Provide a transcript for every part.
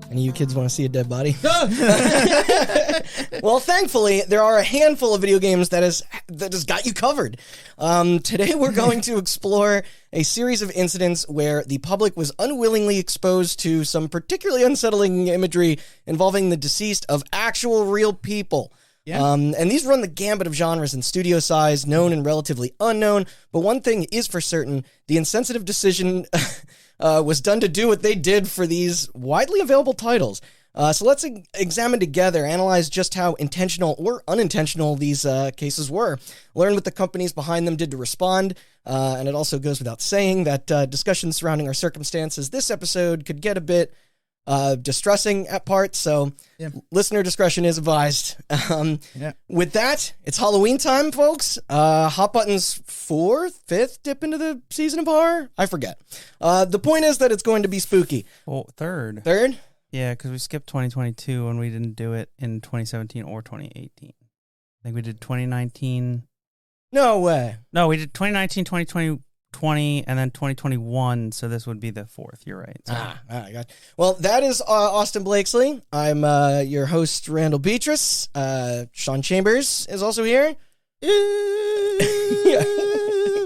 Any of you kids want to see a dead body? Well, thankfully, there are a handful of video games that has got you covered. Today, we're going to explore a series of incidents where the public was unwillingly exposed to some particularly unsettling imagery involving the deceased of actual real people. Yeah. And these run the gambit of genres and studio size, known and relatively unknown. But one thing is for certain, the insensitive decision was done to do what they did for these widely available titles. So let's examine together, analyze just how intentional or unintentional these cases were, learn what the companies behind them did to respond, and it also goes without saying that discussions surrounding our circumstances this episode could get a bit distressing at parts, so listener discretion is advised. With that, it's Halloween time, folks. Hot Button's 4th, 5th dip into the season of horror? I forget. The point is that it's going to be spooky. Well, third. Third? Yeah, because we skipped 2022 and we didn't do it in 2017 or 2018. I think we did 2019. No way. No, we did 2019, 2020, and then 2021, so this would be the 4th. You're right. So. I got. Well, that is Austin Blakesley. I'm your host, Randall Beatrice. Sean Chambers is also here.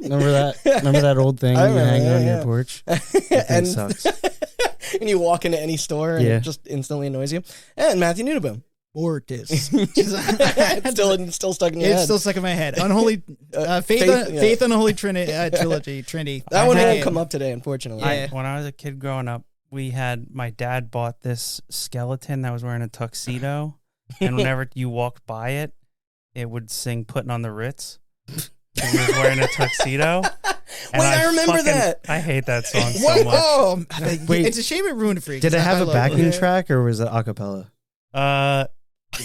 Remember that old thing you hang on your porch? And sucks. And you walk into any store and it just instantly annoys you. And Matthew Nunaboom. Mortis. It's still stuck in your head. It's still stuck in my head. Unholy Faith Unholy Trilogy. Trinity. That one won't come up today, unfortunately. When I was a kid growing up, my dad bought this skeleton that was wearing a tuxedo, and whenever you walked by it, it would sing "Putting on the Ritz." He was wearing a tuxedo. Wait, I remember that. I hate that song so much. Oh, wait, it's a shame it ruined it for you. Did it have a backing track or was it a cappella?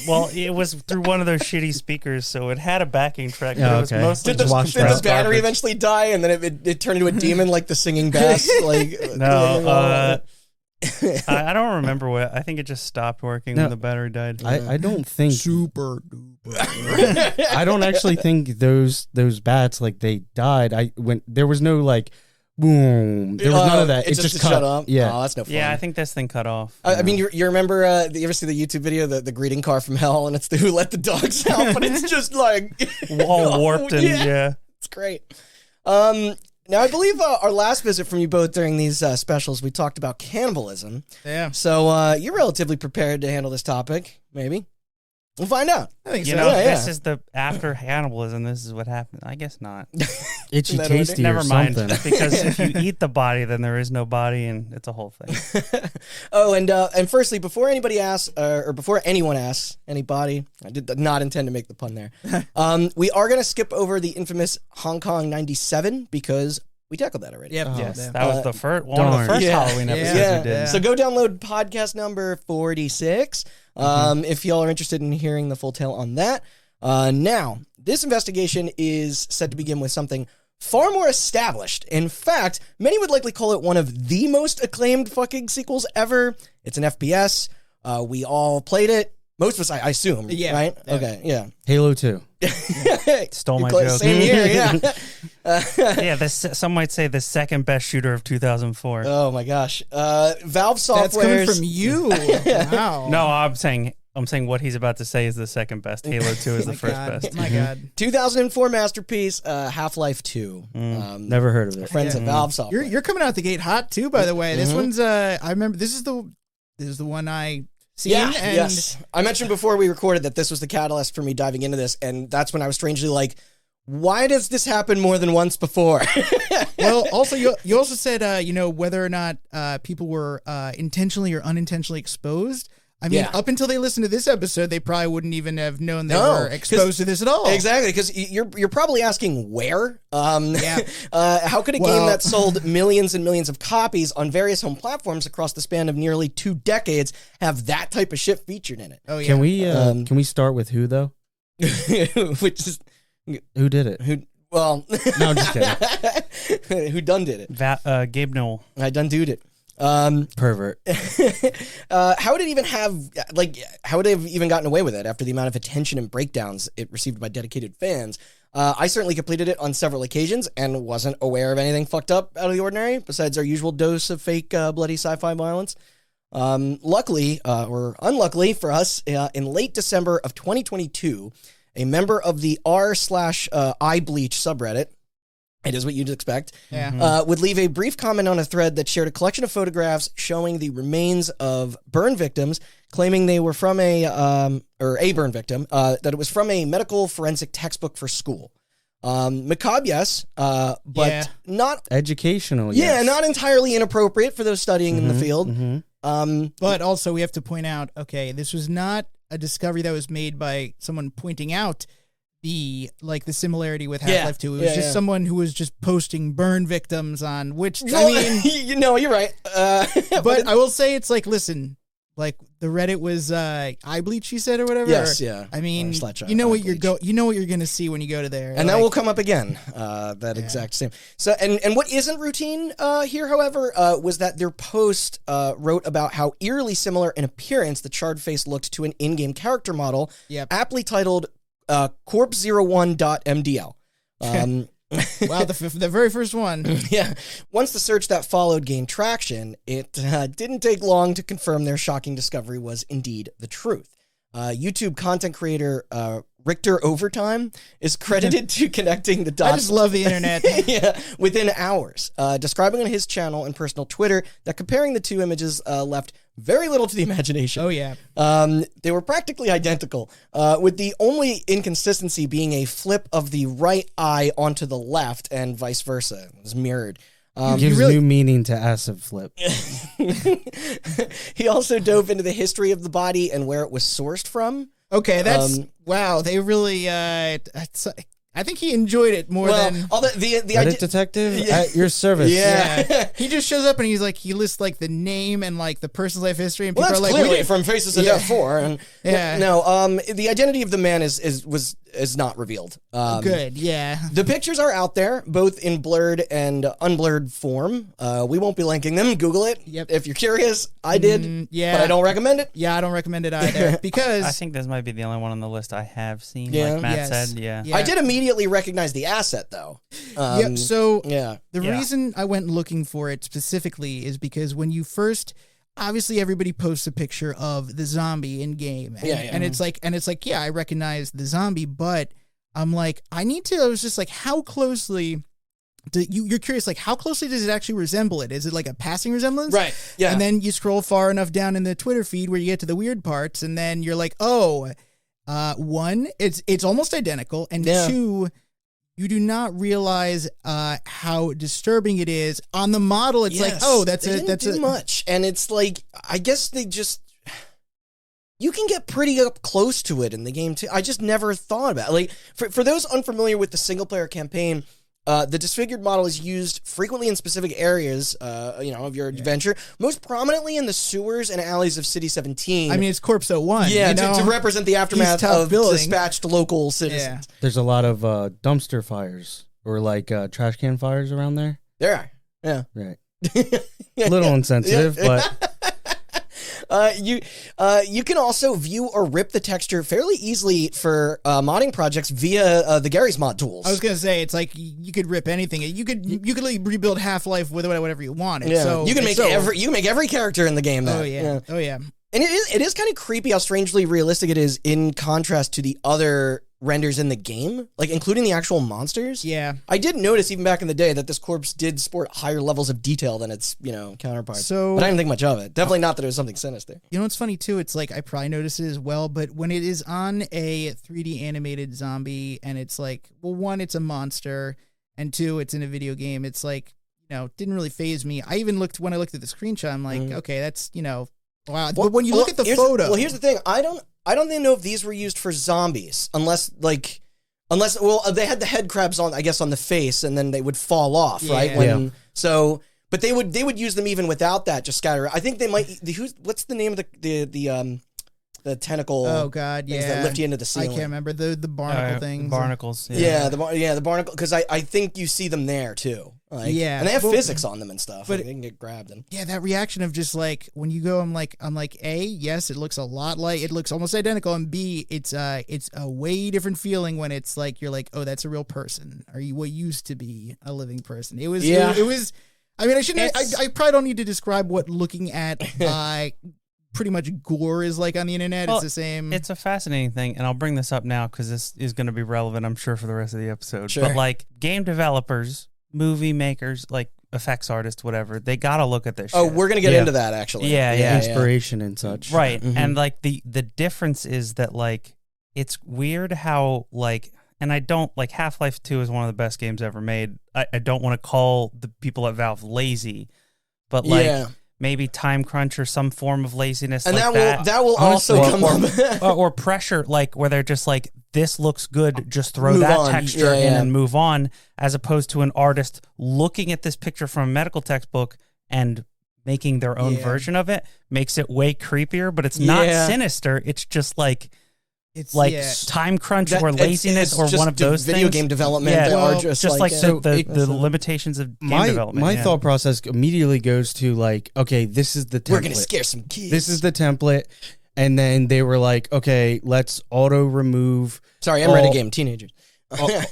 Well, it was through one of those shitty speakers, so it had a backing track. But Oh, it was okay. mostly Did the battery eventually die and then it turned into a demon like the singing bass? No, I don't remember what. I think it just stopped working when the battery died. I don't think Super duper. I don't actually think those bats like they died. There was no like boom. There was none of that. It just cut. Shut up. Yeah. Oh, that's no fun. Yeah, I think this thing cut off. I mean, you remember? You ever see the YouTube video, the greeting card from hell, and it's the Who Let the Dogs Out, but it's just like all warped and yeah, it's great. Now, I believe our last visit from you both during these specials, we talked about cannibalism. Yeah. So you're relatively prepared to handle this topic, maybe. We'll find out. I think you so. know, Yeah, this is the after cannibalism. This is what happened. I guess not. itchy That tasty Never or mind, something. because if you eat the body, then there is no body, and it's a whole thing. Oh, and firstly, before anybody asks, or before anyone asks, anybody, I did not intend to make the pun there. We are going to skip over the infamous Hong Kong 97 because we tackled that already. Yep. Yes, that was the first one of the first Halloween episodes we did. So go download podcast number 46 if y'all are interested in hearing the full tale on that. Now, this investigation is set to begin with something far more established. In fact, many would likely call it one of the most acclaimed fucking sequels ever. It's an FPS. We all played it. Most of us, I assume. Yeah. Right? Yeah. Okay, yeah. Halo 2. Stole my joke. Same year, yeah. Yeah, some might say the second best shooter of 2004. Oh my gosh. Valve Software. That's coming from you. Wow. No, I'm saying what he's about to say is the second best. Halo 2 is the first best. My God. 2004 masterpiece, Half-Life 2. Never heard of it. Friends at Valve Software. You're coming out the gate hot too, by the way. This one's I remember this is the one I seen. Yeah, and yes. I mentioned before we recorded that this was the catalyst for me diving into this, and that's when I was strangely like, why does this happen more than once before? Well, also you also said whether or not people were intentionally or unintentionally exposed. I mean, up until they listened to this episode, they probably wouldn't even have known they were exposed to this at all. Exactly, because you're probably asking where. How could a game that sold millions and millions of copies on various home platforms across the span of nearly 2 decades have that type of shit featured in it? Oh yeah. Can we start with who though? Which is Who did it? no, I'm just kidding. who done did it? Gabe Newell. I done doed it. Pervert. How would they have even gotten away with it after the amount of attention and breakdowns it received by dedicated fans? I certainly completed it on several occasions and wasn't aware of anything fucked up out of the ordinary besides our usual dose of fake bloody sci-fi violence. Luckily, or unluckily for us, in late December of 2022, a member of the r/iBleach subreddit, it is what you'd expect, would leave a brief comment on a thread that shared a collection of photographs showing the remains of burn victims, claiming they were from a burn victim, that it was from a medical forensic textbook for school. Macabre, yes, but not educational. Yeah, yes. not entirely inappropriate for those studying in the field. But also we have to point out, okay, this was not a discovery that was made by someone pointing out the similarity with Half-Life 2. It was just someone who was just posting burn victims on, which, I mean... you're right. But I will say, it's like, listen, like, the Reddit was iBleach, you said, or whatever? Yes, yeah. I mean, you know what you're going to see when you go to there. And that will come up again, that exact same. So, and what isn't routine here, however, was that their post wrote about how eerily similar in appearance the charred face looked to an in-game character model, aptly titled Corp01.mdl. Wow, the very first one. Yeah. Once the search that followed gained traction, it didn't take long to confirm their shocking discovery was indeed the truth. YouTube content creator Richter Overtime is credited to connecting the dots. I just love the internet. Within hours, describing on his channel and personal Twitter that comparing the two images left very little to the imagination. Oh, yeah. They were practically identical, with the only inconsistency being a flip of the right eye onto the left and vice versa. It was mirrored. Gives new meaning to acid flip. He also dove into the history of the body and where it was sourced from. Okay, that's wow. They really, I think he enjoyed it more than all the Reddit detective at your service. Yeah. He just shows up and he's like, he lists like the name and like the person's life history, and people that's are like, clearly from Faces of Death 4. And yeah, no, the identity of the man is not revealed. Good, yeah. The pictures are out there, both in blurred and unblurred form. We won't be linking them. Google it if you're curious. I did, but I don't recommend it. Yeah, I don't recommend it either because I think this might be the only one on the list I have seen. Like Matt said, I did immediately recognize the asset though. The reason I went looking for it specifically is because when you first. Obviously, everybody posts a picture of the zombie in game, and it's like, I recognize the zombie, but I'm like, I was just like, how closely? You're curious, like, how closely does it actually resemble it? Is it like a passing resemblance? Right. Yeah. And then you scroll far enough down in the Twitter feed where you get to the weird parts, and then you're like, one, it's almost identical, and two. You do not realize how disturbing it is on the model. It's like, that's too much, and it's like, I guess you can get pretty up close to it in the game too. I just never thought about it. Like for those unfamiliar with the single player campaign. The disfigured model is used frequently in specific areas, of your adventure. Most prominently in the sewers and alleys of City 17. I mean, it's Corpse 01. Yeah, to represent the aftermath of dispatched local citizens. Yeah. There's a lot of dumpster fires or like trash can fires around there. There are. Yeah. Right. A little insensitive, but... You can also view or rip the texture fairly easily for modding projects via the Garry's Mod tools. I was gonna say it's like you could rip anything. You could like rebuild Half-Life with whatever you wanted. Yeah. So you can make every character in the game. Oh yeah. And it is kind of creepy how strangely realistic it is in contrast to the other renders in the game, like including the actual monsters. Yeah. I did notice even back in the day that this corpse did sport higher levels of detail than its, counterparts. But I didn't think much of it. Definitely not that it was something sinister. You know what's funny too? It's like I probably noticed it as well, but when it is on a 3D animated zombie and it's like, well, one, it's a monster, and two, it's in a video game, it's like, didn't really faze me. I even when I looked at the screenshot, I'm like, okay, that's, wow. But when you look at the photo. Well, here's the thing. I don't even know if these were used for zombies, unless they had the head crabs on the face, and then they would fall off, right? But they would use them even without that, just scatter. I think they might. What's the name of the tentacle? Oh God, things that lift you into the ceiling. I can't remember the barnacle things. Barnacles. The barnacle, because I think you see them there too. And they have physics on them and stuff. But they can get grabbed. And that reaction of just like when you go, I'm like, A, yes, it looks a lot like, it looks almost identical, and B, it's a way different feeling when it's like you're like, oh, that's a real person, or what used to be a living person. It was. I mean, I probably don't need to describe what looking at pretty much gore is like on the internet. Well, it's the same. It's a fascinating thing, and I'll bring this up now because this is going to be relevant, I'm sure, for the rest of the episode. Sure. But like game developers, movie makers, like effects artists, whatever, they got to look at this. Oh, shit. we're gonna get into that actually. Yeah. Inspiration and such. Right. Mhm. And like the difference is that like it's weird how like, and I don't like Half-Life 2 is one of the best games ever made. I don't want to call the people at Valve lazy, but like maybe time crunch or some form of laziness, and like that will also or, come up. or pressure, like where they're just like, this looks good, just throw Move that on. texture Yeah, in yeah. and move on, as opposed to an artist looking at this picture from a medical textbook and making their own version of it. Makes it way creepier, but it's not sinister. It's just like it's like time crunch or laziness it's or just one of those video things. game development Yeah, that well, are just like so the limitations of game development. My thought process immediately goes to like, okay, this is the template. we're gonna scare some kids. This is the template. And then they were like, okay, let's auto remove. Sorry, I'm ready game teenagers.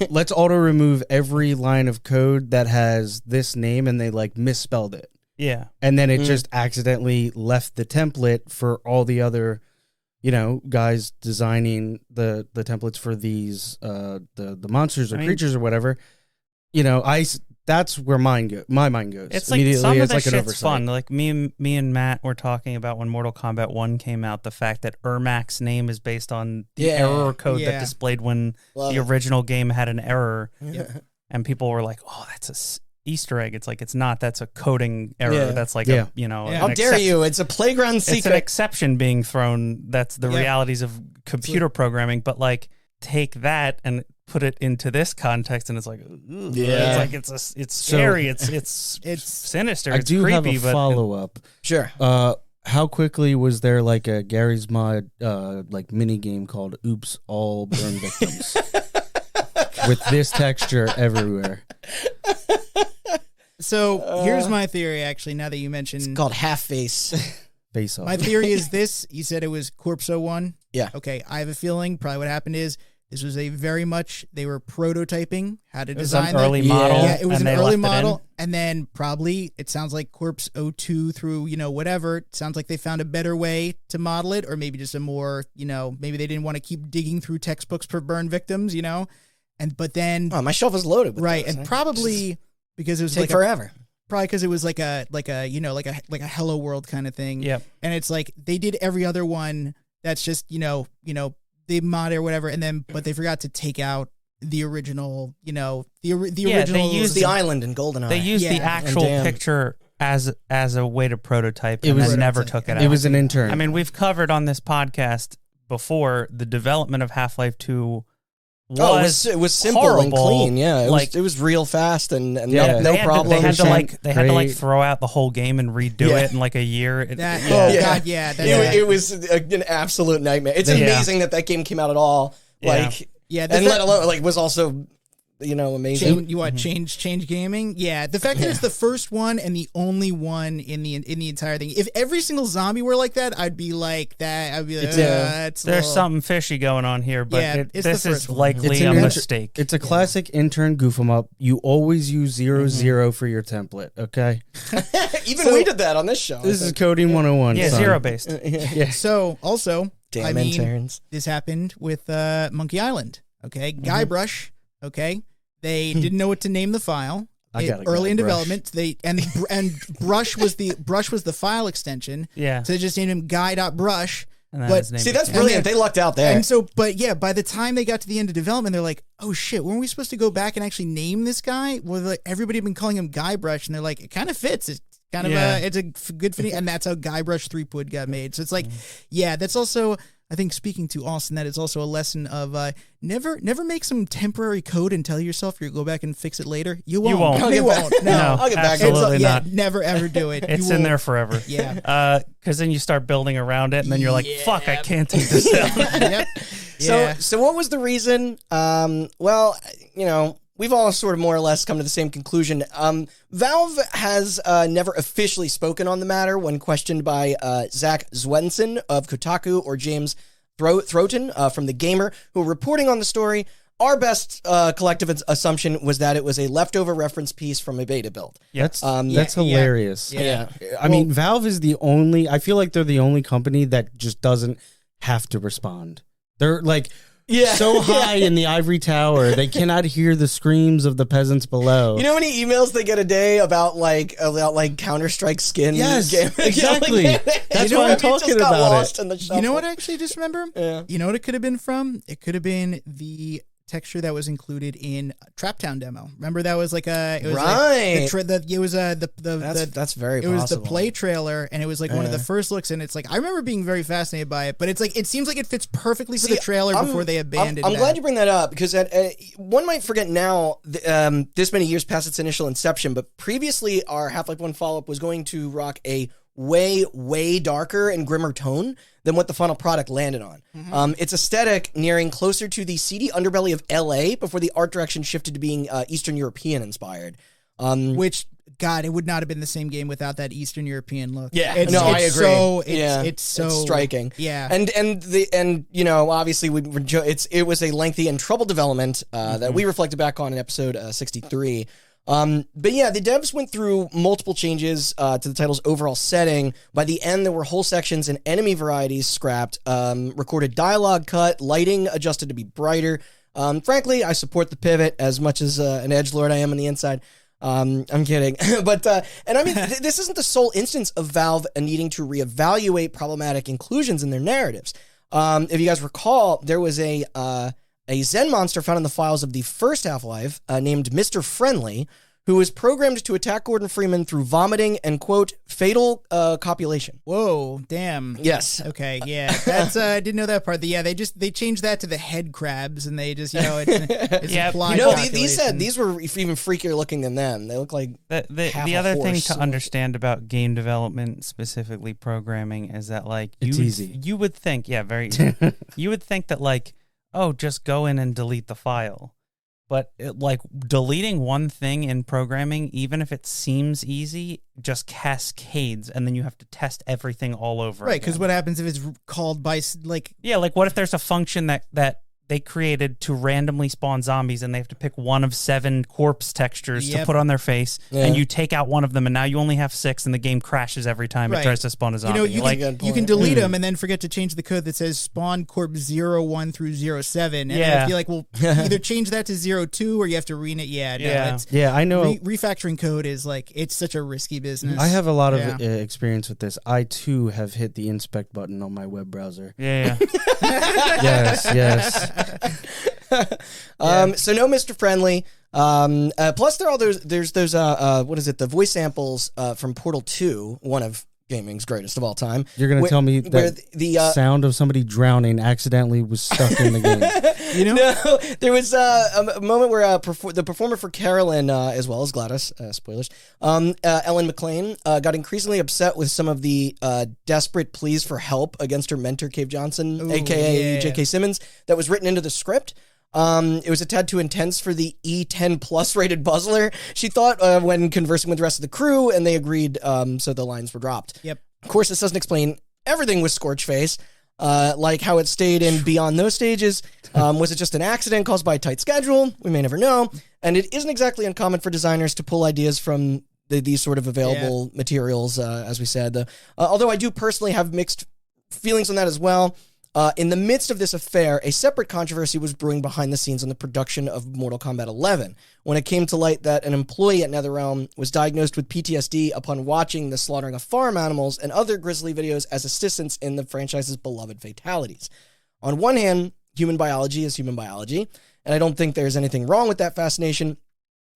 Let's auto remove every line of code that has this name, and they like misspelled it. Yeah. And then it just accidentally left the template for all the other, guys designing the templates for these the monsters or creatures or whatever. That's where my mind goes. It's like some of the shit's fun. Like me and Matt were talking about when Mortal Kombat 1 came out, the fact that Ermac's name is based on the error code that displayed when the original game had an error. And people were like, "Oh, that's a Easter egg." It's like, it's not. That's a coding error. That's like how dare you? It's a playground secret. It's an exception being thrown. That's the realities of computer programming. But like, take that and put it into this context, and it's like, it's like it's scary. It's sinister. I it's do creepy, have a but follow up. Sure. How quickly was there like a Gary's Mod like mini game called "Oops, All Burn Victims" with this texture everywhere? So here's my theory. Actually, now that you mentioned, It's called Half Face. Face off. my theory is this: you said it was Corpse 01. Yeah. Okay, I have a feeling probably what happened is this was a very much they were prototyping how to design an early model. Yeah, it was and an they early left it in. model, and then probably it sounds like Corpse 02 through whatever. It sounds like they found a better way to model it, or maybe just a more maybe they didn't want to keep digging through textbooks for burn victims, but then Oh, my shelf is loaded. With right, those. and probably because it was take like forever. probably because it was like a Hello World kind of thing. Yep. And it's like they did every other one that's just they mod or whatever, and then but they forgot to take out the original the original. they used the island in GoldenEye. They used the Yeah. actual And damn. picture as a way to prototype, It and was- then never took it out. It was an intern. I mean, we've covered on this podcast before the development of Half-Life 2 it was simple horrible. and clean. Yeah, Like- it was real fast and Yeah. no They had problem. To, they had to Great. throw out the whole game and redo Yeah. it in like a year. That, Yeah. oh Yeah. god, yeah, that's It was an absolute nightmare. It's Yeah. amazing that game came out at all. Yeah. Like, yeah. and let alone was also amazing. Change, you want change gaming? Yeah, the fact that it's the first one and the only one in the entire thing. If every single zombie were like that, I'd be like that. I'd be like, It's, There's something fishy going on here, but Yeah, it's the this is first one. likely It's a an mistake. It's a classic intern goof 'em up. You always use 0 for your template, okay? Even we did that on this show. This is coding 101. yeah, son. zero based. Yeah. So also, Damn I mean, interns. this happened with Monkey Island. Okay, Guybrush. Okay, they didn't know what to name the file. I got a early in Guybrush. development. They and Brush was the file extension. Yeah. So they just named him Guy.Brush. And then But- his name See, that's became- brilliant. They lucked out there. And so, but yeah, by the time they got to the end of development, they're like, "Oh shit, weren't we supposed to go back and actually name this guy?" Well, like, everybody had been calling him Guybrush, and they're like, "It kind of fits. It's kind of Yeah. it's a good fitting," and that's how Guybrush 3 got made. So it's like, yeah, that's also. I think speaking to Austin, that is also a lesson of never make some temporary code and tell yourself you'll go back and fix it later. You won't. won't. I'll You get back. won't. No. I'll get back. absolutely Yeah, not. never ever do it. It's You in there won't. forever. Yeah. Because then you start building around it, and then you're like, "Fuck, I can't take this out." Yep. Yeah. So what was the reason? Well, we've all sort of more or less come to the same conclusion. Valve has never officially spoken on the matter when questioned by Zach Swenson of Kotaku or James Throton from The Gamer, who are reporting on the story. our best collective assumption was that it was a leftover reference piece from a beta build. That's hilarious. Yeah. I mean, Valve is the only. I feel like they're the only company that just doesn't have to respond. They're like so high in the ivory tower, they cannot hear the screams of the peasants below. You know how many emails they get a day about Counter-Strike skin? Yes, game? exactly. That's why I'm talking about it. You know what I actually just remember? Yeah. You know what it could have been from? It could have been the texture that was included in Trap Town demo. Remember that was like a it was right. That's very it possible. was the play trailer, and it was like one of the first looks, and it's like I remember being very fascinated by it, but it's like it seems like it fits perfectly for the trailer before they abandoned. I'm glad you bring that up because one might forget now this many years past its initial inception, but previously our Half-Life 1 follow-up was going to rock a way darker and grimmer tone than what the final product landed on. Its aesthetic nearing closer to the seedy underbelly of LA before the art direction shifted to being Eastern European inspired. Which, God, it would not have been the same game without that Eastern European look. Yeah, I agree. It's so striking. Yeah, and you know, obviously it was a lengthy and troubled development that we reflected back on in episode 63. But yeah, the devs went through multiple changes to the title's overall setting. By the end, there were whole sections and enemy varieties scrapped, recorded dialogue cut, lighting adjusted to be brighter. Frankly, I support the pivot as much as an edgelord I am on the inside. I'm kidding. But and I mean, this isn't the sole instance of Valve needing to reevaluate problematic inclusions in their narratives. If you guys recall, there was a Zen monster found in the files of the first Half-Life named Mr. Friendly, who was programmed to attack Gordon Freeman through vomiting and, quote, fatal copulation. Whoa, damn. Yes. Okay, yeah. That's I didn't know that part. They changed that to the head crabs, and they just, it's implied copulation. These were even freakier looking than them. They look like the other thing to understand about game development, specifically programming, is that, like, it's easy. You would think, very easy. You would think that, like, oh, just go in and delete the file. But deleting one thing in programming, even if it seems easy, just cascades, and then you have to test everything all over. Right, because what happens if it's called by what if there's a function that they created to randomly spawn zombies, and they have to pick one of 7 corpse textures to put on their face, and you take out one of them, and now you only have 6, and the game crashes every time it tries to spawn a zombie. You can delete them and then forget to change the code that says spawn corpse 01 through 07. And I feel like, well, either change that to 02 or you have to rename it. I know. Refactoring code is it's such a risky business. I have a lot of experience with this. I too have hit the inspect button on my web browser. Yeah. Yes. So no Mr. Friendly. Plus there's those what is it? The voice samples from Portal 2, one of gaming's greatest of all time. You're going to tell me that the sound of somebody drowning accidentally was stuck in the game. No, there was a moment where the performer for Carolyn, as well as GLaDOS, spoilers, Ellen McLean, got increasingly upset with some of the desperate pleas for help against her mentor, Cave Johnson, a.k.a. J.K. Simmons, that was written into the script. It was a tad too intense for the E10 plus rated Buzzler, she thought, when conversing with the rest of the crew, and they agreed, so the lines were dropped. Yep. Of course, this doesn't explain everything with Scorchface, like how it stayed in beyond those stages. Was it just an accident caused by a tight schedule? We may never know. And it isn't exactly uncommon for designers to pull ideas from these sort of available materials, as we said. Although I do personally have mixed feelings on that as well. In the midst of this affair, a separate controversy was brewing behind the scenes on the production of Mortal Kombat 11, when it came to light that an employee at NetherRealm was diagnosed with PTSD upon watching the slaughtering of farm animals and other grisly videos as assistants in the franchise's beloved fatalities. On one hand, human biology is human biology, and I don't think there's anything wrong with that fascination.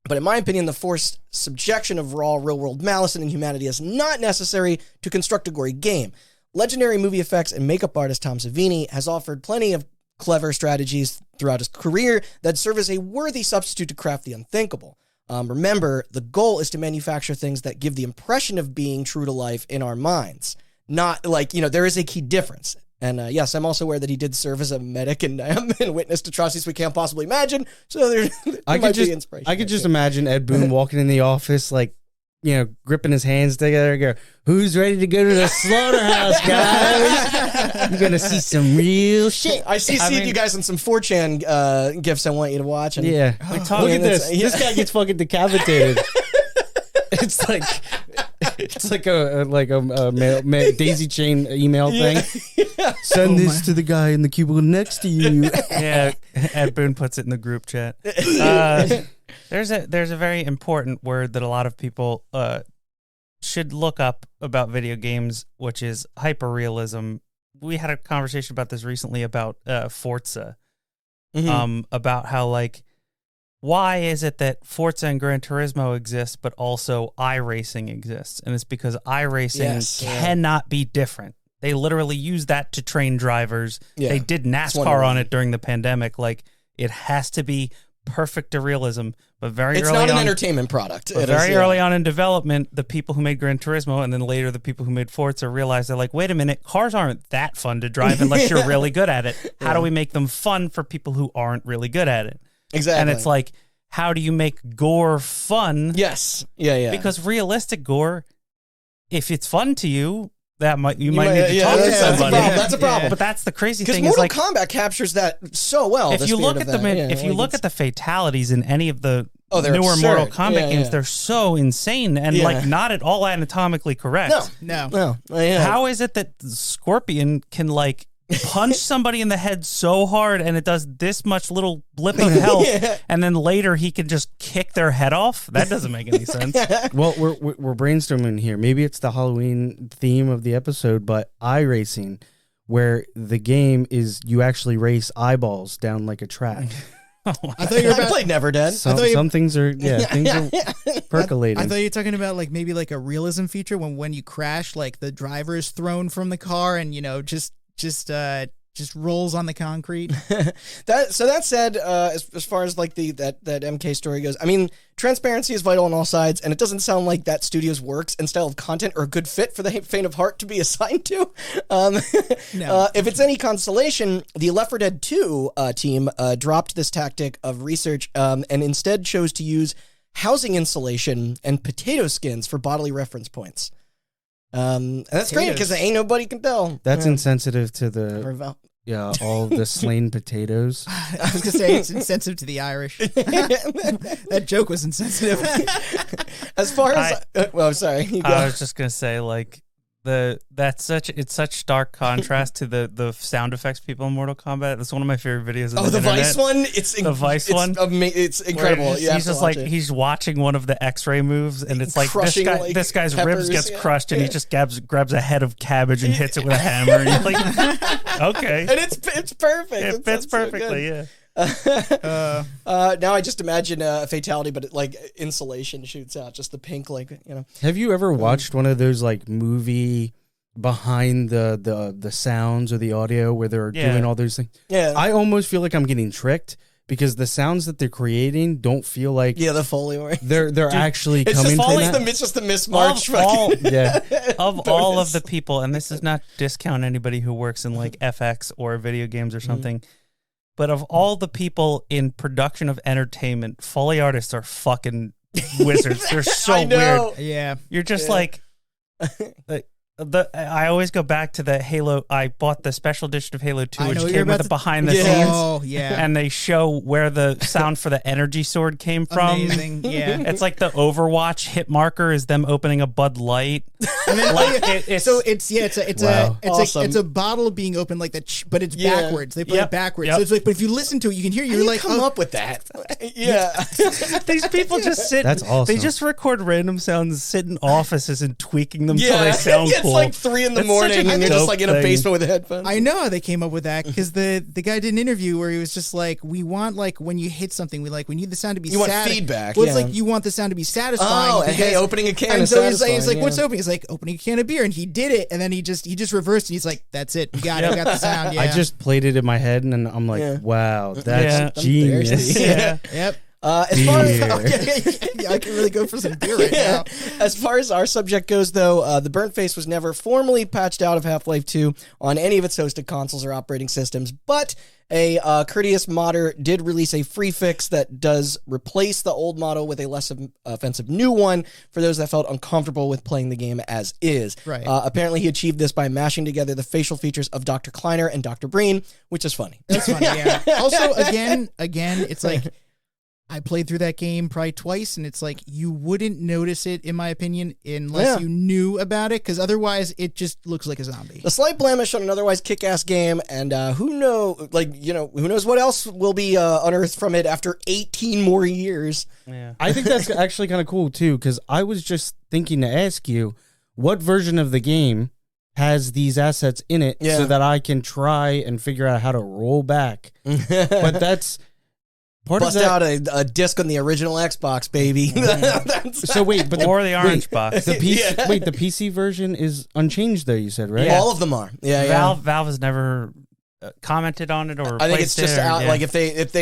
But in my opinion, the forced subjection of raw, real-world malice and inhumanity is not necessary to construct a gory game. Legendary movie effects and makeup artist Tom Savini has offered plenty of clever strategies throughout his career that serve as a worthy substitute to craft the unthinkable. Remember, the goal is to manufacture things that give the impression of being true to life in our minds. Not there is a key difference. And yes, I'm also aware that he did serve as a medic and witnessed atrocities we can't possibly imagine. So there might be inspiration. I could just imagine Ed Boon walking in the office gripping his hands together and go, "Who's ready to go to the slaughterhouse, guys? You're gonna see some real shit." I CC'd you guys on some 4chan gifs I want you to watch. And Yeah. Look at this. This guy gets fucking decapitated. It's like a daisy chain email thing. Send this to the guy in the cubicle next to you. Yeah, Ed Boon puts it in the group chat. There's a very important word that a lot of people should look up about video games, which is hyperrealism. We had a conversation about this recently about Forza, about how why is it that Forza and Gran Turismo exist, but also iRacing exists? And it's because iRacing cannot be different. They literally use that to train drivers. Yeah. They did NASCAR on it during the pandemic. It has to be perfect to realism, but it's not an entertainment product. Very early on in development, the people who made Gran Turismo and then later the people who made Forza realized they're like, wait a minute, cars aren't that fun to drive unless you're really good at it. How do we make them fun for people who aren't really good at it? Exactly. And it's like, how do you make gore fun? Yes. Yeah. Because realistic gore, if it's fun to you, you might need to talk to somebody. That's a problem. But that's the crazy thing. Because Mortal Kombat captures that so well. If you look at the fatalities in any of the newer absurd. Mortal Kombat games, they're so insane and not at all anatomically correct. No. How is it that Scorpion can punch somebody in the head so hard and it does this much little blip of health and then later he can just kick their head off? That doesn't make any sense. Well, we're brainstorming here. Maybe it's the Halloween theme of the episode, but iRacing, where the game is you actually race eyeballs down like a track. I thought you were I played Never Dead. Some things are things are percolating. I thought you were talking about maybe a realism feature when you crash, the driver is thrown from the car and just rolls on the concrete. That said, as far as that MK story goes, I mean, transparency is vital on all sides, and it doesn't sound like that studio's works and style of content are a good fit for the faint of heart to be assigned to. No. If it's any consolation, the Left 4 Dead 2 team dropped this tactic of research and instead chose to use housing insulation and potato skins for bodily reference points. And that's great because ain't nobody can tell. That's insensitive to all the slain potatoes. I was gonna say it's insensitive to the Irish. That joke was insensitive. As far as sorry. I was just gonna say it's such stark contrast to the sound effects people in Mortal Kombat. That's one of my favorite videos. The Vice one. The Vice one. It's incredible. He's just he's watching one of the X-ray moves, and it's this guy's peppers, ribs gets crushed, and he just grabs a head of cabbage and hits it with a hammer. And you're like, okay, and it's perfect. It fits perfectly. So now I just imagine a fatality, but insulation shoots out, just the pink, Have you ever watched one of those movie behind the sounds or the audio where they're doing all those things? Yeah, I almost feel like I'm getting tricked because the sounds that they're creating don't feel like the Foley. They're actually coming from that. It's just the mismarch. Of all of the people, and this is not discount anybody who works in FX or video games or something. But of all the people in production of entertainment, Foley artists are fucking wizards. They're so weird. Yeah. You're just I always go back to the Halo. I bought the special edition of Halo 2, which came with the behind the scenes. Oh, yeah. And they show where the sound for the energy sword came from. Amazing, yeah. It's like the Overwatch hit marker is them opening a Bud Light. And then, it's a bottle being opened like that, but it's backwards. They put it backwards. So it's but if you listen to it, you can hear. You're come up with that. Yeah. These people just sit. That's awesome. They just record random sounds, sit in offices and tweaking them till they sound cool. It's 3 in the morning and you're just in a basement with headphones. I know how they came up with that because the guy did an interview where he was just we want when you hit something, we need the sound to be you want feedback. Well, it's you want the sound to be satisfying. Oh, hey, opening a can is so satisfying. He's like, what's opening? He's like, opening a can of beer, and he did it, and then he just reversed, and he's like, that's it, you got it, got the sound. Yeah. I just played it in my head, and I'm like, wow, that's genius. Yep. As far as Yeah, I can really go for some beer right now. As far as our subject goes, though, the burnt face was never formally patched out of Half-Life 2 on any of its hosted consoles or operating systems, but a courteous modder did release a free fix that does replace the old model with a less offensive new one for those that felt uncomfortable with playing the game as is. Right. Apparently, he achieved this by mashing together the facial features of Dr. Kleiner and Dr. Breen, which is funny. That's funny, yeah. Also, again, it's like, I played through that game probably twice, and it's like you wouldn't notice it, in my opinion, unless you knew about it, because otherwise it just looks like a zombie. A slight blemish on an otherwise kick-ass game, and who knows what else will be unearthed from it after 18 more years. Yeah. I think that's actually kind of cool too, because I was just thinking to ask you, what version of the game has these assets in it so that I can try and figure out how to roll back. But that's part Bust of that. out a disc on the original Xbox, baby. So wait, but Or the orange box. the PC, wait, the PC version is unchanged though, you said, right? Yeah. All of them are. Yeah, Valve has never commented on it or I think it's placed just it or- out. yeah. Like if if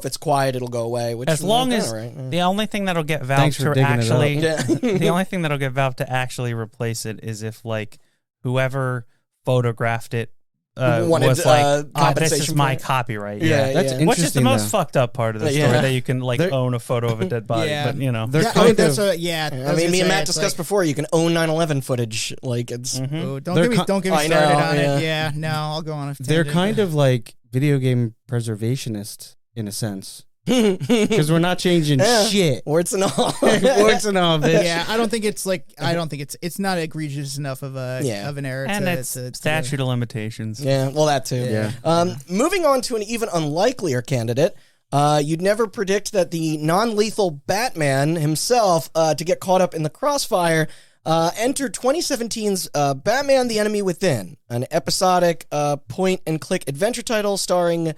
it's quiet, it'll go away. Which as long is as kinda right. the only thing that'll get Valve Thanks for to digging it actually Yeah. the only thing that'll get Valve to actually replace it is if like whoever photographed it Wanted, was like, this is compensation my for it. copyright. Yeah, That's yeah. Which is the interesting, most though. fucked up part of the Yeah. story that you can like They're- own a photo of a dead body. Yeah. But you know, They're Yeah, kind that's of. I mean, me and Matt discussed before. You can own 9/11 footage. Like it's. Oh, They're don't get me I started know, on yeah. it. Yeah, no, I'll go on a They're tangent. kind of like video game preservationists in a sense, because we're not changing Yeah. shit. Warts and all. Warts and all, bitch. Yeah, I don't think it's not egregious enough of an error. and to, it's to- statute of limitations. Yeah, well, that too. Yeah. Moving on to an even unlikelier candidate. You'd never predict that the non-lethal Batman himself to get caught up in the crossfire entered 2017's Batman: The Enemy Within, an episodic point-and-click adventure title starring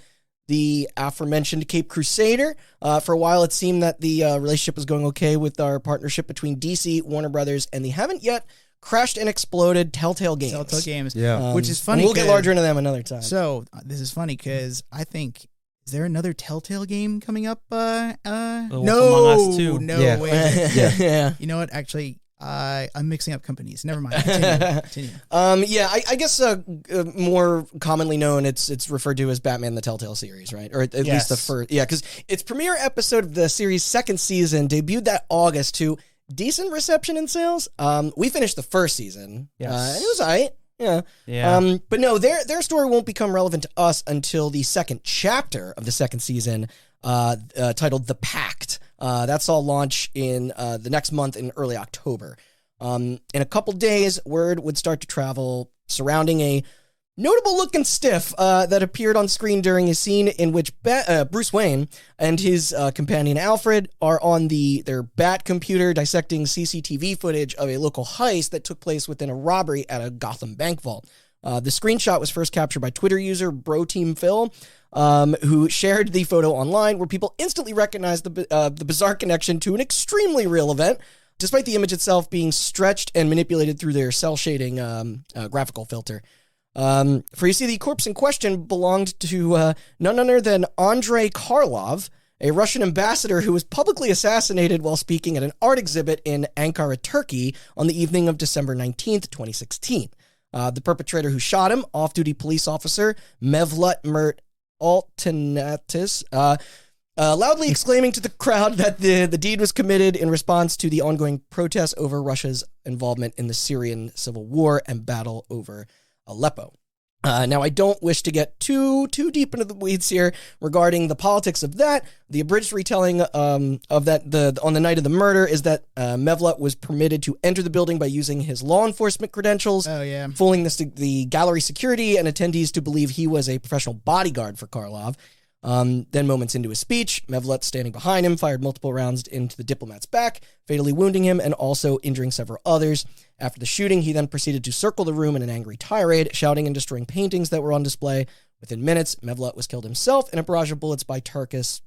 the aforementioned Cape Crusader. For a while, it seemed that the relationship was going okay with our partnership between DC, Warner Brothers, and the haven't yet crashed and exploded Telltale Games. Telltale Games. Yeah. Which is And funny. we'll get 'cause- larger into them another time. So this is funny because I think, is there another Telltale game coming up? Wolf No, Among Us 2. no Yeah. way. Yeah. You know what? Actually, I'm mixing up companies. Never mind. Continue. I guess more commonly known, it's referred to as Batman: The Telltale Series, right? Or at least Yes. the first. Yeah, because its premiere episode of the series' second season debuted that August to decent reception and sales. We finished the first season. Yes. And it was alright. Yeah. Yeah. But no, their story won't become relevant to us until the second chapter of the second season, titled The Pact. That saw launch in the next month in early October. In a couple days, word would start to travel surrounding a notable looking stiff that appeared on screen during a scene in which Bruce Wayne and his companion Alfred are on their Bat computer dissecting CCTV footage of a local heist that took place within a robbery at a Gotham bank vault. The screenshot was first captured by Twitter user BroTeamPhil, who shared the photo online, where people instantly recognized the bizarre connection to an extremely real event, despite the image itself being stretched and manipulated through their cell shading graphical filter. For you see, the corpse in question belonged to none other than Andrei Karlov, a Russian ambassador who was publicly assassinated while speaking at an art exhibit in Ankara, Turkey, on the evening of December 19th, 2016. The perpetrator who shot him, off-duty police officer Mevlut Mert Altanatis, loudly exclaiming to the crowd that the deed was committed in response to the ongoing protests over Russia's involvement in the Syrian civil war and battle over Aleppo. Now, I don't wish to get too deep into the weeds here regarding the politics of that. The abridged retelling of that on the night of the murder is that Mevlut was permitted to enter the building by using his law enforcement credentials, Oh yeah. fooling the gallery security and attendees to believe he was a professional bodyguard for Karlov. Then moments into his speech, Mevlut, standing behind him, fired multiple rounds into the diplomat's back, fatally wounding him and also injuring several others. After the shooting, he then proceeded to circle the room in an angry tirade, shouting and destroying paintings that were on display. Within minutes, Mevlut was killed himself in a barrage of bullets by Turkish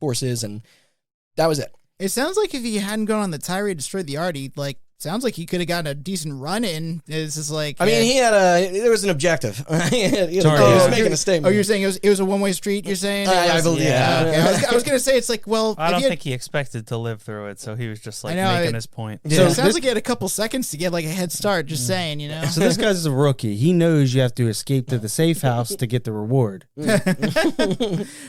forces, and that was it. It sounds like if he hadn't gone on the tirade, destroyed the art, he'd like sounds like he could have gotten a decent run in. It's just like I mean, there was an objective. he Sorry. was making a statement. Oh, you're saying it was a one-way street. You're saying I believe. Yeah. Yeah. Okay. I was gonna say it's like, well, I if don't he had- think he expected to live through it, so he was just like I know, making his point. So Yeah. it sounds like he had a couple seconds to get like a head start. Just saying, you know. So this guy's a rookie. He knows you have to escape to the safe house to get the reward.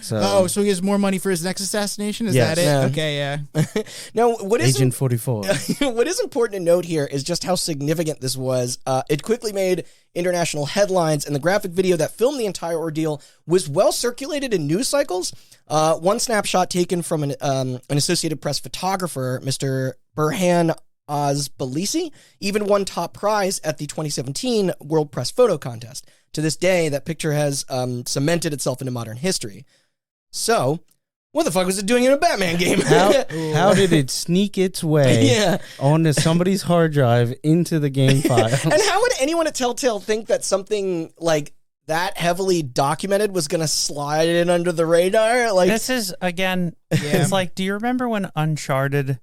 So, So he has more money for his next assassination? Is Yes. that it? Yeah. Okay, yeah. Now, what is Agent 44. what is important to note here is just how significant this was. It quickly made international headlines, and the graphic video that filmed the entire ordeal was well circulated in news cycles. One snapshot taken from an Associated Press photographer, Mr. Burhan Ozbalisi, even won top prize at the 2017 World Press Photo Contest. To this day, that picture has cemented itself into modern history. So, what the fuck was it doing in a Batman game? How did it sneak its way Yeah. onto somebody's hard drive into the game file? And how would anyone at Telltale think that something like that heavily documented was going to slide in under the radar? Like, This is, again, it's like, do you remember when Uncharted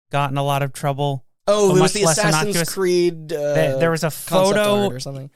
got in a lot of trouble? oh, a it was much the less Assassin's innocuous- Creed. There was a concept photo art or something.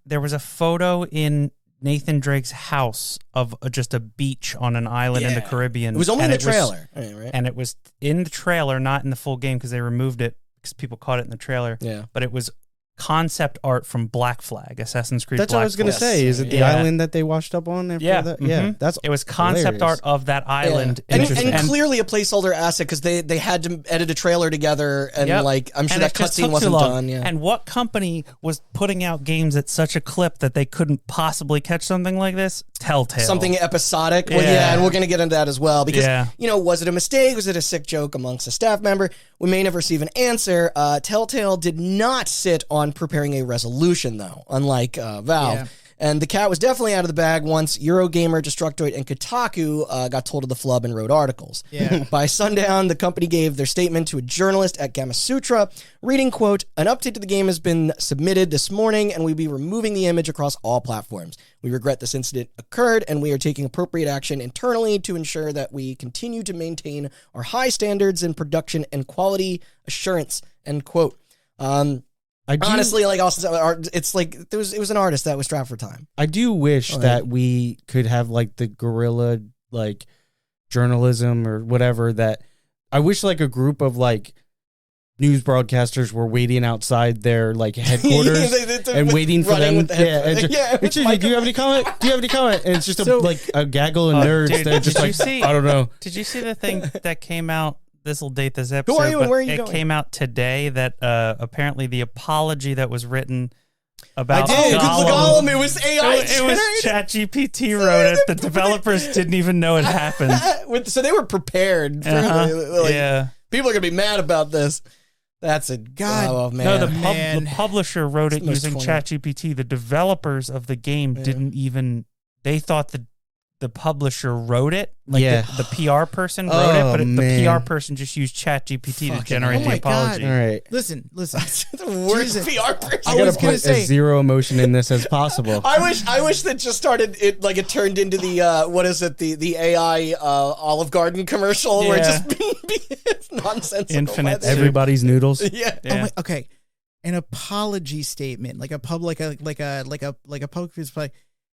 there was a photo in Nathan Drake's house of just a beach on an island in the Yeah. Caribbean. It was only in and the trailer, right? and it was in the trailer, not in the full game because they removed it because people caught it in the trailer. Yeah. But it was concept art from Black Flag, Assassin's Creed. That's Black what I was going to Flag. say. Is it the Yeah. island that they washed up on? After Yeah, that? Yeah. mhm. That's It was concept hilarious. art of that island. And Interesting. clearly a placeholder asset because they had to edit a trailer together and Yep. like I'm sure And that it just cutscene took too wasn't long. done. Yeah. And what company was putting out games at such a clip that they couldn't possibly catch something like this? Telltale. Something episodic. Well, Yeah. yeah, and we're going to get into that as well because, Yeah. was it a mistake? Was it a sick joke amongst a staff member? We may never receive an answer. Telltale did not sit on preparing a resolution, though, unlike Valve. Yeah. And the cat was definitely out of the bag once Eurogamer, Destructoid, and Kotaku got told of the flub and wrote articles. Yeah. By sundown, the company gave their statement to a journalist at Gamasutra, reading, quote, "An update to the game has been submitted this morning, and we'll be removing the image across all platforms. We regret this incident occurred, and we are taking appropriate action internally to ensure that we continue to maintain our high standards in production and quality assurance," end quote. Honestly, like Austin said, it's like it was an artist that was strapped for time. I do wish that we could have like the guerrilla like journalism or whatever that I wish like a group of like news broadcasters were waiting outside their like headquarters and waiting for them. With the headphones. Excuse me, do you have any comment? Do you have any comment? And it's just like a gaggle of nerds dude, that are just did you like, see- I don't know. Did you see the thing that came out? This will date this episode. Who are you and but where are you it going? came out today that apparently the apology that was written about Good Gollum. It was AI. It was ChatGPT wrote it. The developers didn't even know it happened. So they were prepared. For like, Yeah. People are gonna be mad about this. That's a God. Oh man. No, the Man. publisher wrote it It's the using most ChatGPT. The developers of the game didn't even. They thought the publisher wrote it. Like Yeah. the PR person wrote it, but the man. PR person just used ChatGPT to Fucking generate oh the my apology. All right. Listen. the worst Jesus. PR person. I I gotta was gonna put say- as zero emotion in this as possible. I wish that just started it like it turned into the what is it the AI Olive Garden commercial where it Yeah. just it's nonsensical. Infinite by the- Everybody's noodles. Yeah. Oh my, okay, an apology statement, like a public public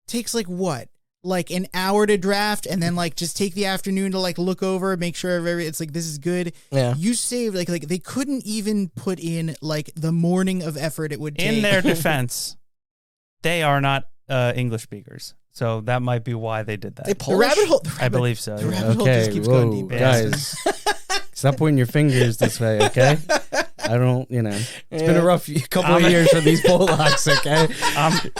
takes like what? Like an hour to draft, and then like just take the afternoon to like look over, make sure it's like this is good. Yeah. You saved like they couldn't even put in like the morning of effort it would take. In their defense, they are not English speakers, so that might be why they did that. They the Polish? rabbit hole. I believe so. the yeah. rabbit hole just Okay, keeps going whoa, deeper. guys. Stop pointing your fingers this way, okay? I don't, it's been a rough couple of years for these Polacks, okay?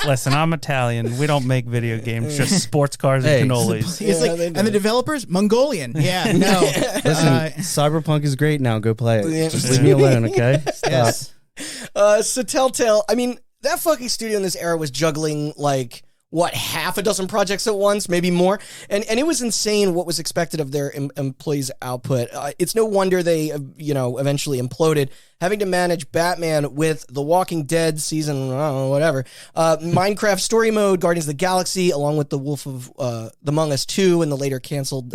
Listen, I'm Italian. We don't make video games, just sports cars Hey. and cannolis. It's like, they and do. the developers Mongolian. Yeah, no. Listen, Cyberpunk is great now. Go play it. Yeah. Just leave me alone, okay? Yes. So Telltale, I mean, that fucking studio in this era was juggling like what, half a dozen projects at once, maybe more, and it was insane what was expected of their employees' output. It's no wonder they eventually imploded, having to manage Batman with The Walking Dead season, I don't know, whatever, Minecraft story mode, Guardians of the Galaxy, along with The Wolf of the Among Us 2 and the later canceled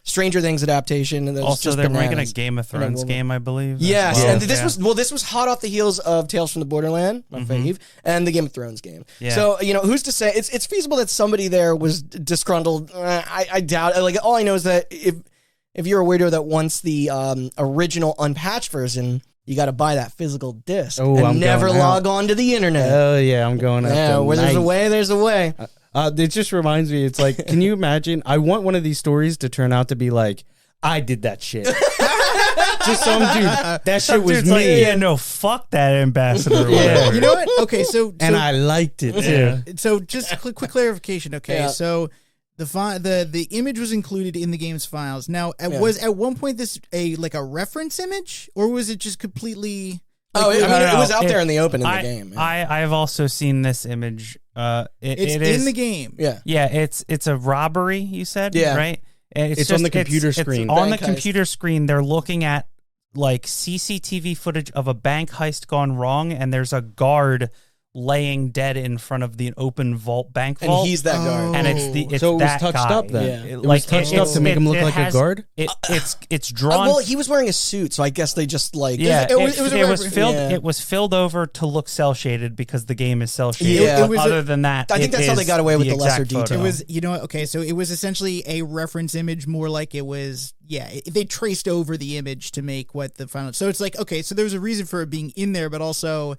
Stranger Things adaptation. And also, they're making a Game of Thrones game, I believe. Yes, well. and this was hot off the heels of Tales from the Borderland, my fave, and the Game of Thrones game. Yeah. So who's to say it's feasible that somebody there was disgruntled? I doubt. Like all I know is that if you're a weirdo that wants the original unpatched version, you got to buy that physical disc and never log on to the internet. Oh yeah, I'm going out. Yeah, where there's a way, there's a way. It just reminds me. It's like, can you imagine? I want one of these stories to turn out to be like, I did that shit. Just some dude. That shit was me. Like, yeah, no, fuck that ambassador. Yeah. You know what? Okay, so and I liked it too. Yeah. So just quick clarification. Okay, so the image was included in the game's files. Now, was at one point this a reference image, or was it just completely? It was out there in the open in the game. Yeah. I've also seen this image. It's in the game. Yeah. It's a robbery. You said, right? It's on the computer screen. It's on the computer screen. They're looking at like CCTV footage of a bank heist gone wrong, and there's a guard laying dead in front of the open bank vault, and he's that guard. And it's so it was that touched guy. up then. Yeah. It was touched up to make him look like a guard. It's drawn. Well, he was wearing a suit, so I guess they just like it was filled over to look cell shaded because the game is cell shaded. Yeah. Other than that, I think that's how they got away with the lesser detail. It was okay, so it was essentially a reference image, more like it was. Yeah, they traced over the image to make what the final. So it's like, okay, so there was a reason for it being in there, but also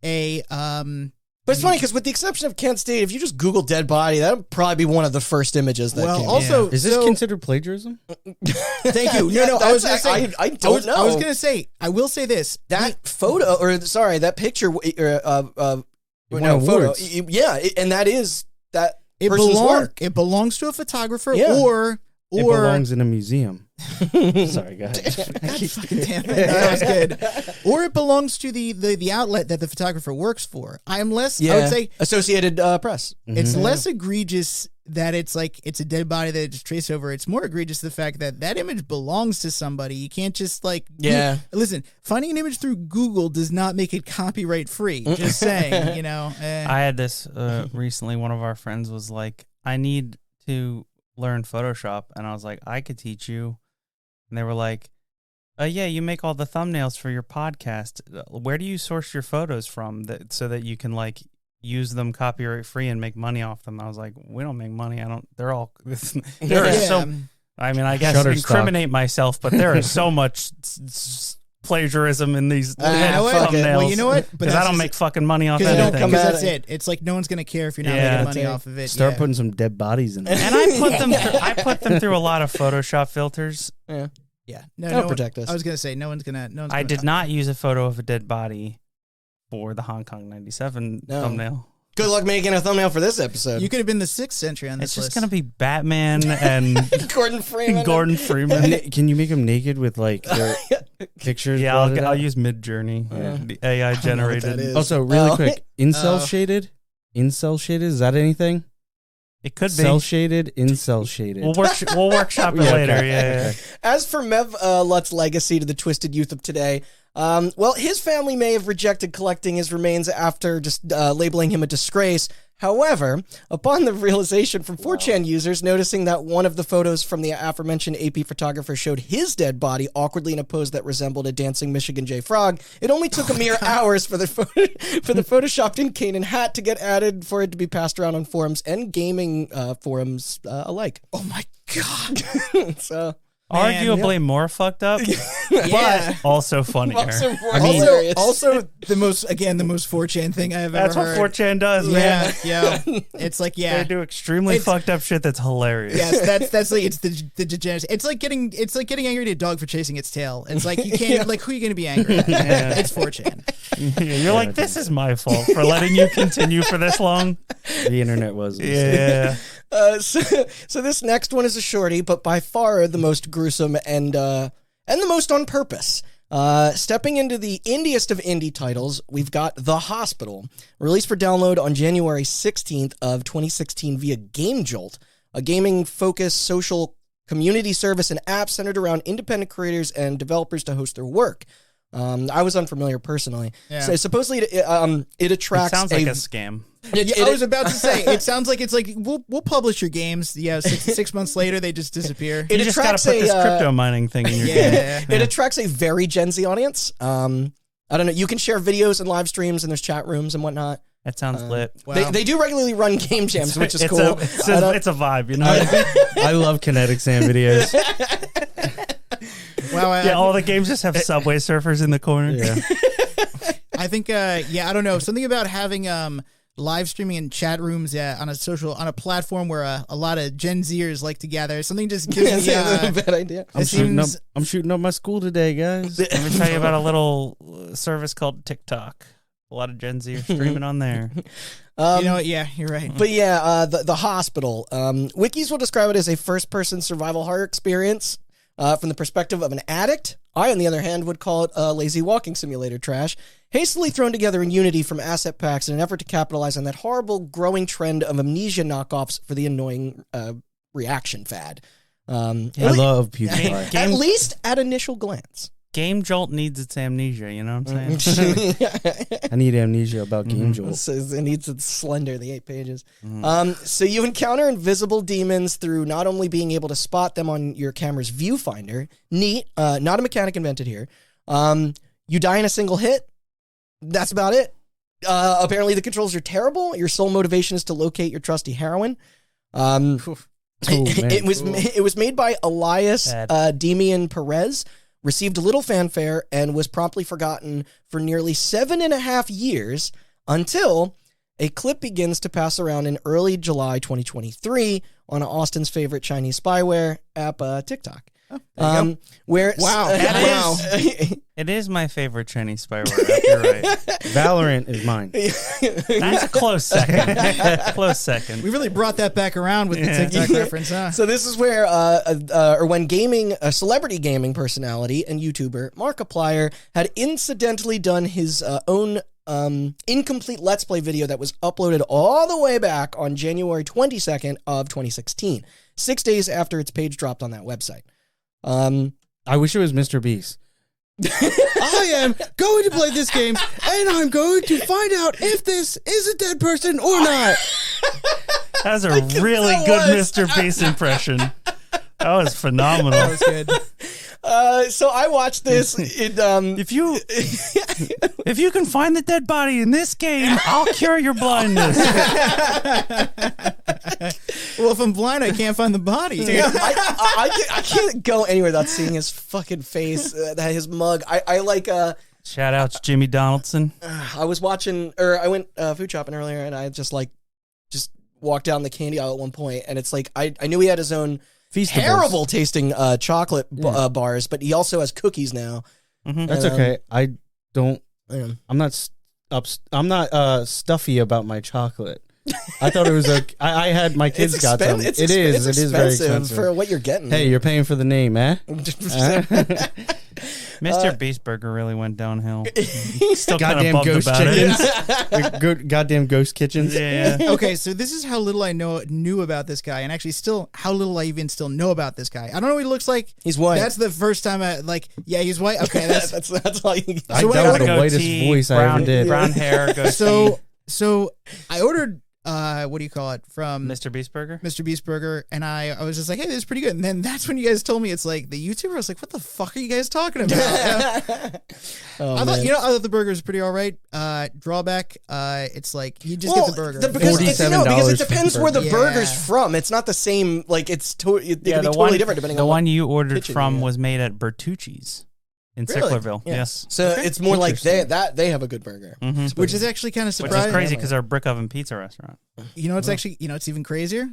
a But it's funny because with the exception of Kent State, if you just Google dead body, that would probably be one of the first images that came. Also, is this considered plagiarism? Thank you. No, I was going to say, I don't know. I was going to say, I will say this: that photo, that picture, photo. Yeah, and that is that it person's work. It belongs to a photographer, or it belongs in a museum. Sorry, go ahead. God fucking damn it. That was good. Or it belongs to the outlet that the photographer works for. I would say Associated Press. It's less egregious that it's a dead body that it just traced over. It's more egregious the fact that image belongs to somebody. You can't just listen, finding an image through Google does not make it copyright free. Just saying, I had this recently. One of our friends was like, I need to learn Photoshop, and I was like, I could teach you. And they were like, yeah, you make all the thumbnails for your podcast. Where do you source your photos from so that you can use them copyright free and make money off them? I was like, we don't make money. They're all, there is so, I mean, I guess incriminate myself, but there is so much plagiarism in these thumbnails. Well, you know what? Because I don't make fucking money off anything. Because that's it. It's like no one's going to care if you're not making money off of it. Start putting some dead bodies in there. And I put them through a lot of Photoshop filters. Yeah. No, protect us. I was going to say, no one's going to. I did not use a photo of a dead body for the Hong Kong 97 thumbnail. Good luck making a thumbnail for this episode. You could have been the 6th century on this list. It's just going to be Batman and Gordon Freeman. Can you make them naked with their pictures? Yeah, I'll use Midjourney, the AI generated. Also, really quick, incel shaded? Incel shaded, is that anything? It could be. Cell shaded, incel shaded. We'll workshop it later. Yeah. As for Mev Lutt's legacy to the twisted youth of today, his family may have rejected collecting his remains after just labeling him a disgrace. However, upon the realization from 4chan users noticing that one of the photos from the aforementioned AP photographer showed his dead body awkwardly in a pose that resembled a dancing Michigan J Frog, it only took a mere hours for the photoshopped in Kanan hat to get added for it to be passed around on forums and gaming forums alike. Oh my god! So. Arguably more fucked up, but also funnier. Also the most 4chan thing I've ever heard. That's what 4chan does, man. Yeah. It's like, they do extremely fucked up shit that's hilarious. Yes, that's like, it's the degeneracy. It's like getting angry at a dog for chasing its tail. It's like, you can't, who are you going to be angry at? Yeah. It's 4chan. You're like, this is my fault for letting you continue for this long. The internet was. Yeah. So this next one is a shorty, but by far the most gruesome and the most on purpose. Stepping into the indiest of indie titles, we've got The Hospital, released for download on January 16th of 2016 via Game Jolt, a gaming-focused social community service and app centered around independent creators and developers to host their work. I was unfamiliar personally. Yeah. So supposedly it attracts. It sounds like a scam. I was about to say, it sounds like it's like we'll publish your games. Yeah, six months later they just disappear. It You just got attracts to put this a, crypto mining thing in your game. Yeah. It attracts a very Gen Z audience. I don't know. You can share videos and live streams, and there's chat rooms and whatnot. That sounds lit. Wow. They do regularly run game jams, which is It's cool. it's a vibe, you know? I love Kinetic Sand videos. Wow, Yeah, all the games just have Subway Surfers in the corner. Yeah. I think I don't know, something about having live streaming and chat rooms on a platform where a lot of Gen Zers like to gather. Something just gives me a bad idea. I'm shooting up my school today, guys. Let me tell you about a little service called TikTok. A lot of Gen Z are streaming on there. you know what? Yeah, you're right. But yeah, the hospital. Wikis will describe it as a first-person survival horror experience from the perspective of an addict. I, on the other hand, would call it a lazy walking simulator trash, hastily thrown together in Unity from asset packs in an effort to capitalize on that horrible growing trend of Amnesia knockoffs for the annoying reaction fad. I love PewDiePie. At least at initial glance. Game Jolt needs its amnesia, you know what I'm saying? I need amnesia about Game Jolt. So it needs its slender, the 8 pages. So you encounter invisible demons through not only being able to spot them on your camera's viewfinder, neat, not a mechanic invented here. You die in a single hit. That's about it. Apparently the controls are terrible. Your sole motivation is to locate your trusty heroine. It was made by Elias Demian Perez, received little fanfare, and was promptly forgotten for nearly 7.5 years until a clip begins to pass around in early July 2023 on Austin's favorite Chinese spyware app, TikTok. Where It is my favorite Chinese spyware app. You're right. Valorant is mine. That's a close second. Close second. We really brought that back around with the TikTok reference, huh? So this is where, when a celebrity gaming personality and YouTuber Markiplier had incidentally done his own incomplete Let's Play video that was uploaded all the way back on January 22nd of 2016, 6 days after its page dropped on that website. I wish it was Mr. Beast. I am going to play this game, and I'm going to find out if this is a dead person or not. That's a really good Mr. Beast impression. That was phenomenal. That was good. So I watched this. If you can find the dead body in this game, I'll cure your blindness. Well, if I'm blind, I can't find the body. Dude, I can't go anywhere without seeing his fucking face, his mug. I like. Shout out to Jimmy Donaldson. I was watching, or I went food shopping earlier, and I just walked down the candy aisle at one point, and it's like I knew he had his own terrible tasting chocolate bars, but he also has cookies now. Mm-hmm. That's okay. I'm not stuffy about my chocolate. I thought it was I had my kids got some. It is very expensive for what you're getting. Hey, you're paying for the name, eh? Mr. Beast Burger really went downhill. Still goddamn kind of ghost about chickens. Goddamn ghost kitchens. Yeah. Okay, so this is how little I knew about this guy, and actually still how little I even still know about this guy. I don't know what he looks like. He's white. That's the first time he's white. Okay, that's all you get. I doubt the whitest voice I ever did. Brown hair, goatee. So I ordered what do you call it from Mr. Beast Burger? Mr. Beast Burger, and I was just like, hey, this is pretty good. And then that's when you guys told me it's like the YouTuber. I was like, what the fuck are you guys talking about? I thought the burger was pretty all right. Drawback, it's like you just get the burger. Because it depends where the burger's from. It's not the same. Like it can be totally different depending on the one you ordered from was made at Bertucci's. In Sicklerville, yes. So it's more like they have a good burger, which is actually kind of surprising. Which is crazy because they're a brick oven pizza restaurant. You know, it's even crazier.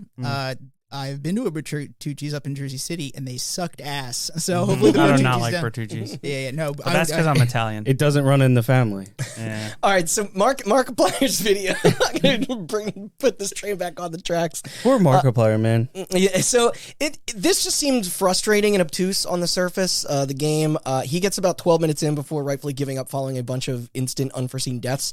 I've been to a Bertucci's up in Jersey City, and they sucked ass. So hopefully the I do Bertucci's not like down. Bertucci's. Yeah, no. But that's because I'm Italian. It doesn't run in the family. Yeah. All right, so Markiplier's video. I'm gonna put this train back on the tracks. Poor Markiplier, man. Yeah, so this just seemed frustrating and obtuse on the surface. The game, he gets about 12 minutes in before rightfully giving up following a bunch of instant unforeseen deaths.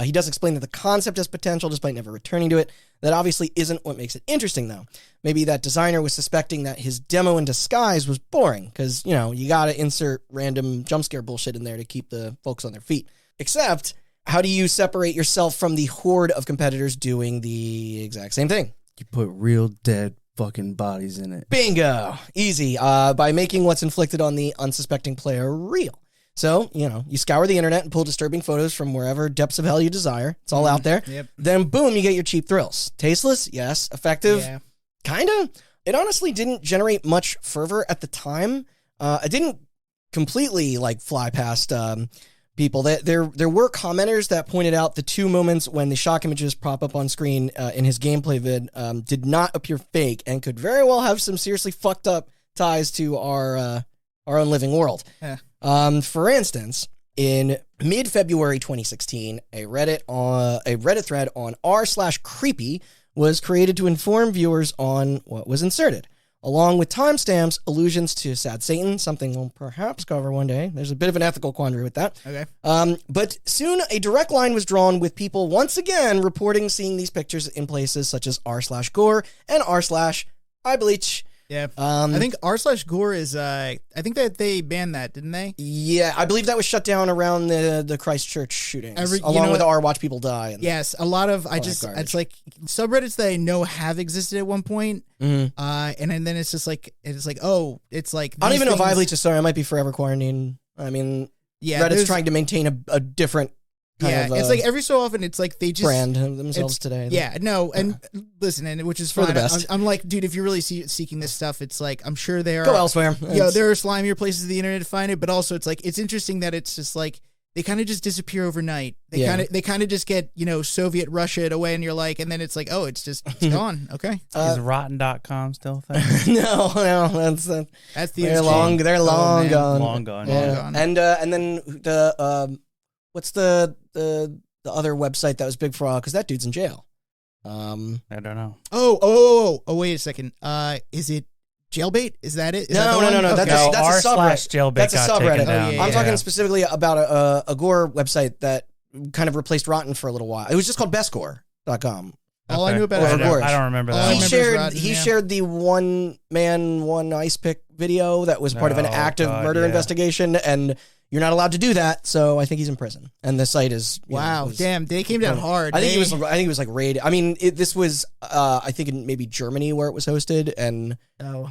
He does explain that the concept has potential despite never returning to it. That obviously isn't what makes it interesting, though. Maybe that designer was suspecting that his demo in disguise was boring, because, you gotta insert random jump scare bullshit in there to keep the folks on their feet. Except, how do you separate yourself from the horde of competitors doing the exact same thing? You put real dead fucking bodies in it. Bingo! Easy. By making what's inflicted on the unsuspecting player real. So, you scour the internet and pull disturbing photos from wherever depths of hell you desire. It's all out there. Yep. Then, boom, you get your cheap thrills. Tasteless? Yes. Effective? Yeah. Kinda. It honestly didn't generate much fervor at the time. It didn't completely, fly past people. There were commenters that pointed out the 2 moments when the shock images pop up on screen in his gameplay vid did not appear fake and could very well have some seriously fucked up ties to our own living world. Yeah. For instance, in mid-February 2016, a Reddit thread on r/creepy was created to inform viewers on what was inserted, along with timestamps, allusions to Sad Satan, something we'll perhaps cover one day. There's a bit of an ethical quandary with that. Okay. But soon a direct line was drawn with people once again reporting seeing these pictures in places such as r/gore and r/ibleach. Yeah. I think r/gore is, I think that they banned that, didn't they? Yeah, I believe that was shut down around the Christchurch shootings, along with r watch people die. And yes, a lot of, it's like subreddits that I know have existed at one point. And then it's just like, I don't even know if ibleach is, sorry, I might be forever quarantined. I mean, Reddit's trying to maintain a different kind of, it's like every so often it's like they just brand themselves today. Yeah, no, and listen, and which is for fine. the best. I'm like, dude, if you're really seeking this stuff, it's like I'm sure there go elsewhere. There are slimier places of the internet to find it, but also it's like it's interesting that it's just like they kind of just disappear overnight. They kind of just get Soviet Russia away, and you're like, and then it's like, oh, it's gone. Okay, is rotten.com still a thing? No, that's the they're long gone. Long gone. Yeah. Long gone. And then the what's the other website that was big for a while? Because that dude's in jail. I don't know. Oh, wait a second. Is it Jailbait? Is that it? No. Okay. That's a subreddit. Jailbait that's a subreddit. I'm talking yeah. specifically about a gore website that kind of replaced Rotten for a little while. It was just called bestgore.com. All I knew about it, I don't remember that. He shared the one man, one ice pick video that was part of an active murder investigation, and you're not allowed to do that, so I think he's in prison. And the site is damn, they came down hard. I think it was like raid. I mean, this was I think in maybe Germany where it was hosted, and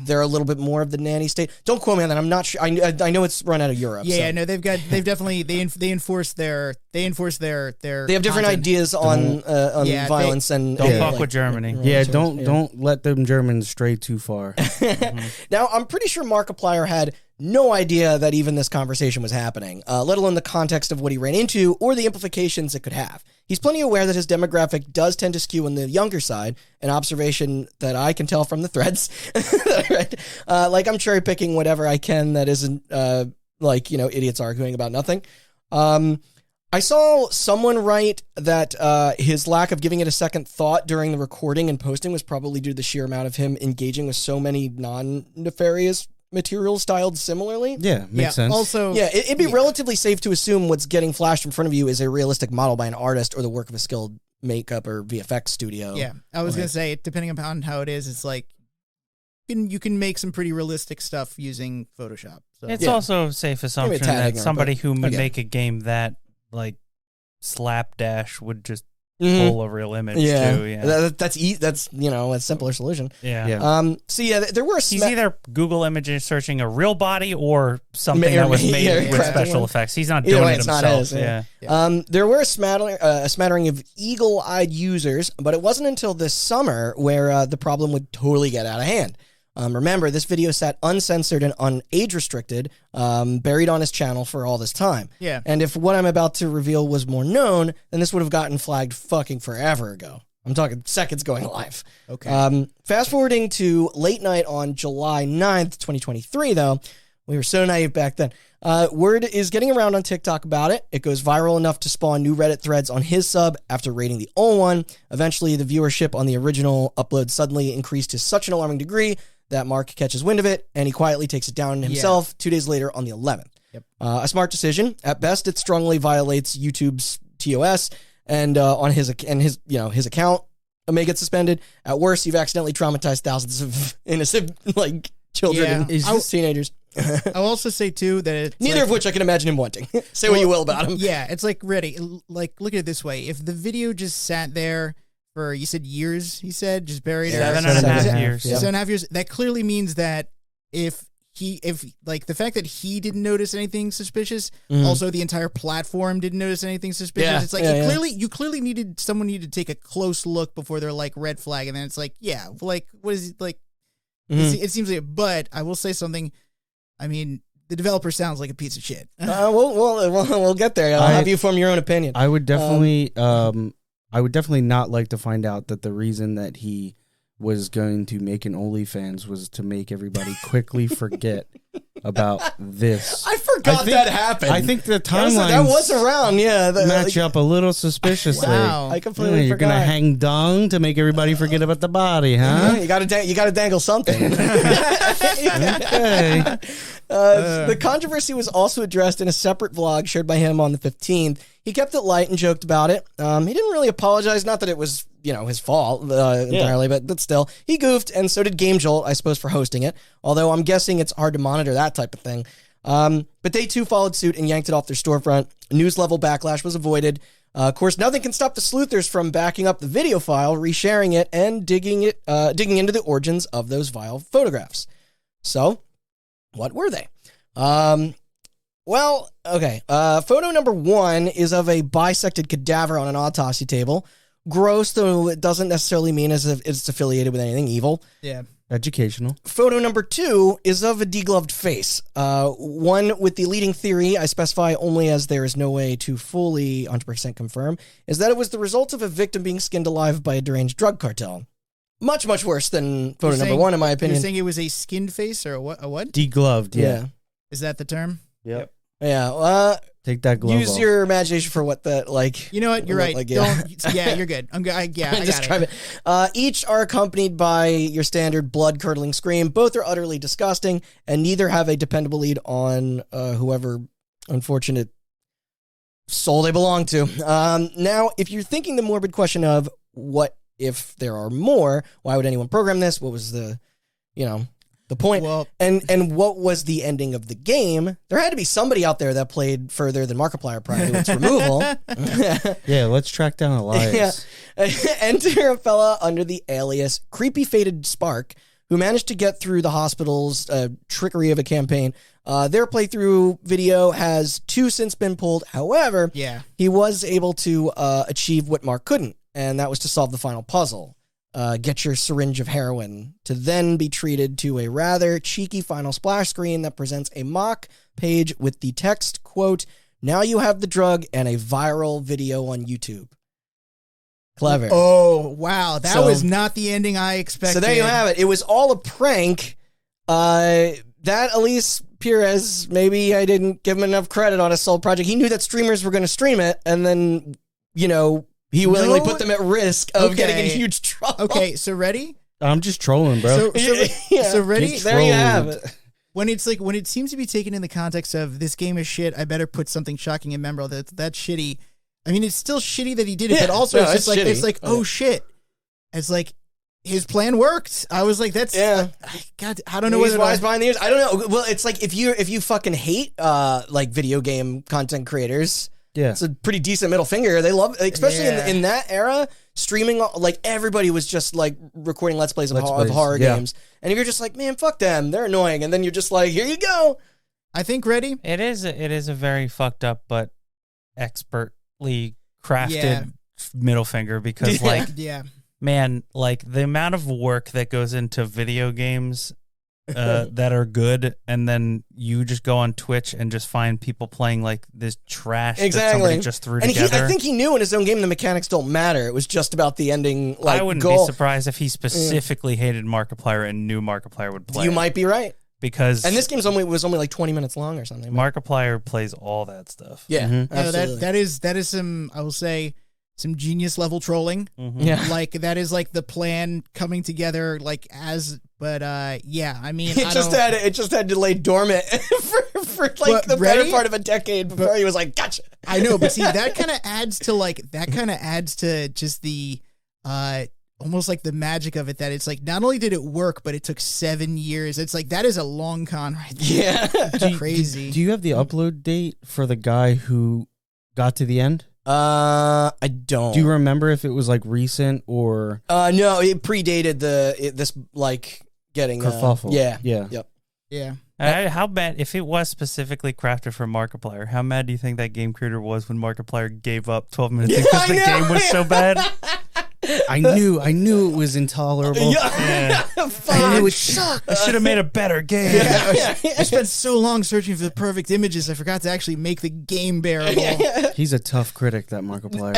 they're a little bit more of the nanny state. Don't quote me on that. I'm not sure. I know it's run out of Europe. Yeah, no, they've definitely they enforce their they have different content. ideas on violence and don't fuck with Germany. Yeah, don't let them Germans stray too far. Now, I'm pretty sure Markiplier had no idea that even this conversation was happening, let alone the context of what he ran into or the implications it could have. He's plenty aware that his demographic does tend to skew on the younger side, an observation that I can tell from the threads that I read. I'm cherry picking whatever I can that isn't idiots arguing about nothing. I saw someone write that his lack of giving it a second thought during the recording and posting was probably due to the sheer amount of him engaging with so many non-nefarious material styled similarly. Yeah, makes sense. Also, it'd be relatively safe to assume what's getting flashed in front of you is a realistic model by an artist or the work of a skilled makeup or VFX studio. Yeah, I was gonna say, depending upon how it is, it's like you can make some pretty realistic stuff using Photoshop. So. It's also a safe assumption that somebody who would make a game that slapdash would just pull a real image too. Yeah, that's a simpler solution. Yeah. There were he's either Google image searching a real body or something that was made with special effects. He's not doing it himself. There were a smattering of eagle-eyed users, but it wasn't until this summer where the problem would totally get out of hand. Remember, this video sat uncensored and age-restricted, buried on his channel for all this time. Yeah. And if what I'm about to reveal was more known, then this would have gotten flagged fucking forever ago. I'm talking seconds going live. Okay. Fast forwarding to late night on July 9th, 2023, though, we were so naive back then. Word is getting around on TikTok about it. It goes viral enough to spawn new Reddit threads on his sub after rating the old one. Eventually, the viewership on the original upload suddenly increased to such an alarming degree that Mark catches wind of it, and he quietly takes it down himself 2 days later on the 11th. Yep. A smart decision. At best, it strongly violates YouTube's TOS, and on his account may get suspended. At worst, you've accidentally traumatized thousands of innocent children and teenagers. I'll also say too that it's neither of which I can imagine him wanting. Say what you will about him. Yeah, it's like ready. Like, look at it this way: if the video just sat there for, you said years, he said, just buried 7.5 years. Yeah. 7.5 years. That clearly means that if like the fact that he didn't notice anything suspicious, also the entire platform didn't notice anything suspicious. Yeah. It's like you clearly someone needed to take a close look before they're like red flag, and then it's like, yeah, like what is it like? It seems like, but I will say something. I mean, the developer sounds like a piece of shit. We'll get there. I'll have you form your own opinion. I would definitely, not like to find out that the reason that he was going to make an OnlyFans was to make everybody quickly forget about this. I forgot that happened. I think the timeline that was around. Yeah, match up a little suspiciously. Wow, I completely You're forgot. gonna hang dong to make everybody forget about the body, huh? Yeah, you got to dangle something. Okay. The controversy was also addressed in a separate vlog shared by him on the 15th. He kept it light and joked about it. He didn't really apologize. Not that it was, his fault entirely, but still. He goofed, and so did Game Jolt, I suppose, for hosting it. Although I'm guessing it's hard to monitor that type of thing. But they too followed suit and yanked it off their storefront. News level backlash was avoided. Of course, nothing can stop the sleuthers from backing up the video file, resharing it, and digging into the origins of those vile photographs. So, what were they? Well, okay. Photo number 1 is of a bisected cadaver on an autopsy table. Gross, though it doesn't necessarily mean as if it's affiliated with anything evil. Yeah. Educational. Photo number 2 is of a degloved face. One with the leading theory, I specify only as there is no way to fully 100% confirm, is that it was the result of a victim being skinned alive by a deranged drug cartel. Much, much worse than photo number 1, in my opinion. You're saying it was a skinned face or a what? Degloved, yeah. Is that the term? Yep. Yeah. Take that glove Use off. your imagination for what that, like... You know what? You're right. Like, You're good. I got it. Each are accompanied by your standard blood-curdling scream. Both are utterly disgusting, and neither have a dependable lead on whoever unfortunate soul they belong to. Now, if you're thinking the morbid question of what if there are more, why would anyone program this? What was the point? Well, and what was the ending of the game? There had to be somebody out there that played further than Markiplier prior to its removal. Yeah, let's track down Elias. Yeah. Enter a fella under the alias Creepy Faded Spark, who managed to get through the hospital's trickery of a campaign. Their playthrough video has 2 since been pulled. However, he was able to achieve what Mark couldn't, and that was to solve the final puzzle. Get your syringe of heroin to then be treated to a rather cheeky final splash screen that presents a mock page with the text, quote, "Now you have the drug," and a viral video on YouTube. Clever. Oh, wow. That was not the ending I expected. So there you have it. It was all a prank. That Elise Perez, maybe I didn't give him enough credit on his sole project. He knew that streamers were going to stream it, and then, he willingly put them at risk of getting in huge trouble. Okay, so ready? I'm just trolling, bro. So ready? There you have it. When it seems to be taken in the context of this game is shit, I better put something shocking and memorable that's shitty. I mean, it's still shitty that he did it, but also it's like oh shit. It's like his plan worked. I was like, that's God, I don't know He's whether wise behind the ears. I don't know. Well, it's like if you fucking hate like video game content creators. Yeah, it's a pretty decent middle finger. They love, especially in that era, streaming. Like everybody was just like recording let's plays of horror games, and if you're just like, man, fuck them, they're annoying, and then you're just like, here you go. I think ready. It is a very fucked up but expertly crafted middle finger because man, like the amount of work that goes into video games. That are good, and then you just go on Twitch and just find people playing like this trash that somebody just threw together. I think he knew in his own game the mechanics don't matter. It was just about the ending. Like, I wouldn't be surprised if he specifically hated Markiplier and knew Markiplier would play. You might be right, because this game was only like 20 minutes long or something. Markiplier plays all that stuff. Yeah, absolutely. That is some, I will say, some genius level trolling. Yeah, like that is like the plan coming together, like as But yeah, I mean, it just had to lay dormant for like the better part of a decade before he was like, gotcha. I know, but see, that kind of adds to just the almost like the magic of it, that it's like not only did it work, but it took 7 years. It's like that is a long con right there. Yeah. Crazy. Do you have the upload date for the guy who got to the end? I don't. Do you remember if it was like recent or? No, it predated this like getting kerfuffle. Yeah. Yep. Yeah. How bad, if it was specifically crafted for Markiplier, how mad do you think that game creator was when Markiplier gave up 12 minutes because the game was so bad? I knew it was intolerable. Yeah. I knew it sucked. I should have made a better game. I spent so long searching for the perfect images, I forgot to actually make the game bearable. He's a tough critic, that Markiplier.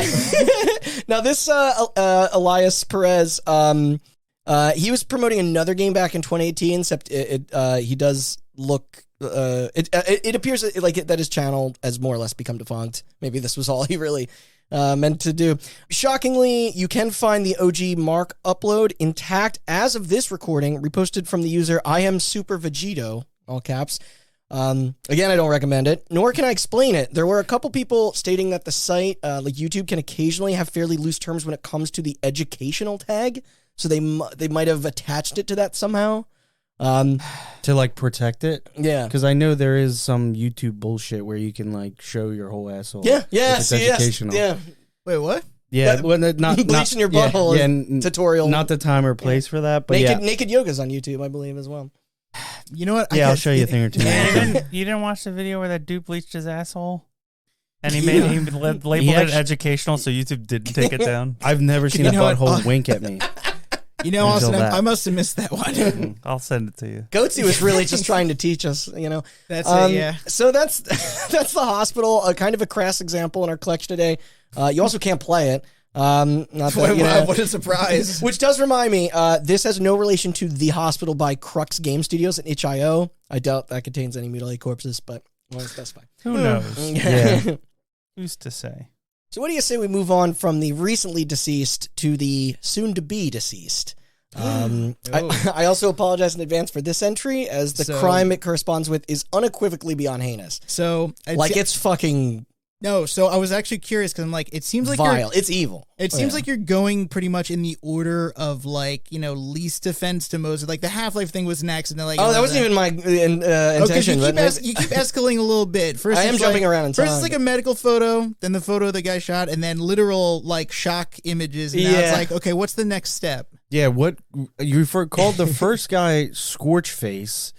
Now this Elias Perez, he was promoting another game back in 2018. Except he does look. It appears that his channel has more or less become defunct. Maybe this was all he really meant to do. Shockingly, you can find the OG Mark upload intact as of this recording, reposted from the user I am Super Vegito, all caps. Again, I don't recommend it, nor can I explain it. There were a couple people stating that the site, like YouTube, can occasionally have fairly loose terms when it comes to the educational tag, so they might have attached it to that somehow. To like protect it? Yeah. Because I know there is some YouTube bullshit where you can like show your whole asshole. Yeah. It's educational. Yeah. Wait, what? Yeah. Well, not bleaching your butthole tutorial. Not the time or place for that, but naked yoga's on YouTube, I believe, as well. You know what? I'll show you a thing or two. You didn't watch the video where that dude bleached his asshole? And he labeled it educational, so YouTube didn't take it down. I've never seen a butthole wink at me. You know, Austin, I must have missed that one. I'll send it to you. Goatsy was really just trying to teach us, you know. That's it, yeah. So that's the hospital, kind of a crass example in our collection today. You also can't play it. Not that, what a surprise. Which does remind me, this has no relation to The Hospital by Crux Game Studios and itch.io. I doubt that contains any mutilated corpses, but I want to specify. Who knows? Yeah. Who's to say? So what do you say we move on from the recently deceased to the soon-to-be deceased? I also apologize in advance for this entry, as the crime it corresponds with is unequivocally beyond heinous. So, it's fucking... No, so I was actually curious because I'm like, it seems like vile. It's evil. It seems like you're going pretty much in the order of like, you know, least offense to most. Like the Half-Life thing was next, and then like, that wasn't even my intention. You keep escalating a little bit. First, I am jumping around in time. First, it's like a medical photo, then the photo the guy shot, and then literal like shock images. And now it's like, okay, what's the next step? Yeah, what you called the first guy Scorch Face.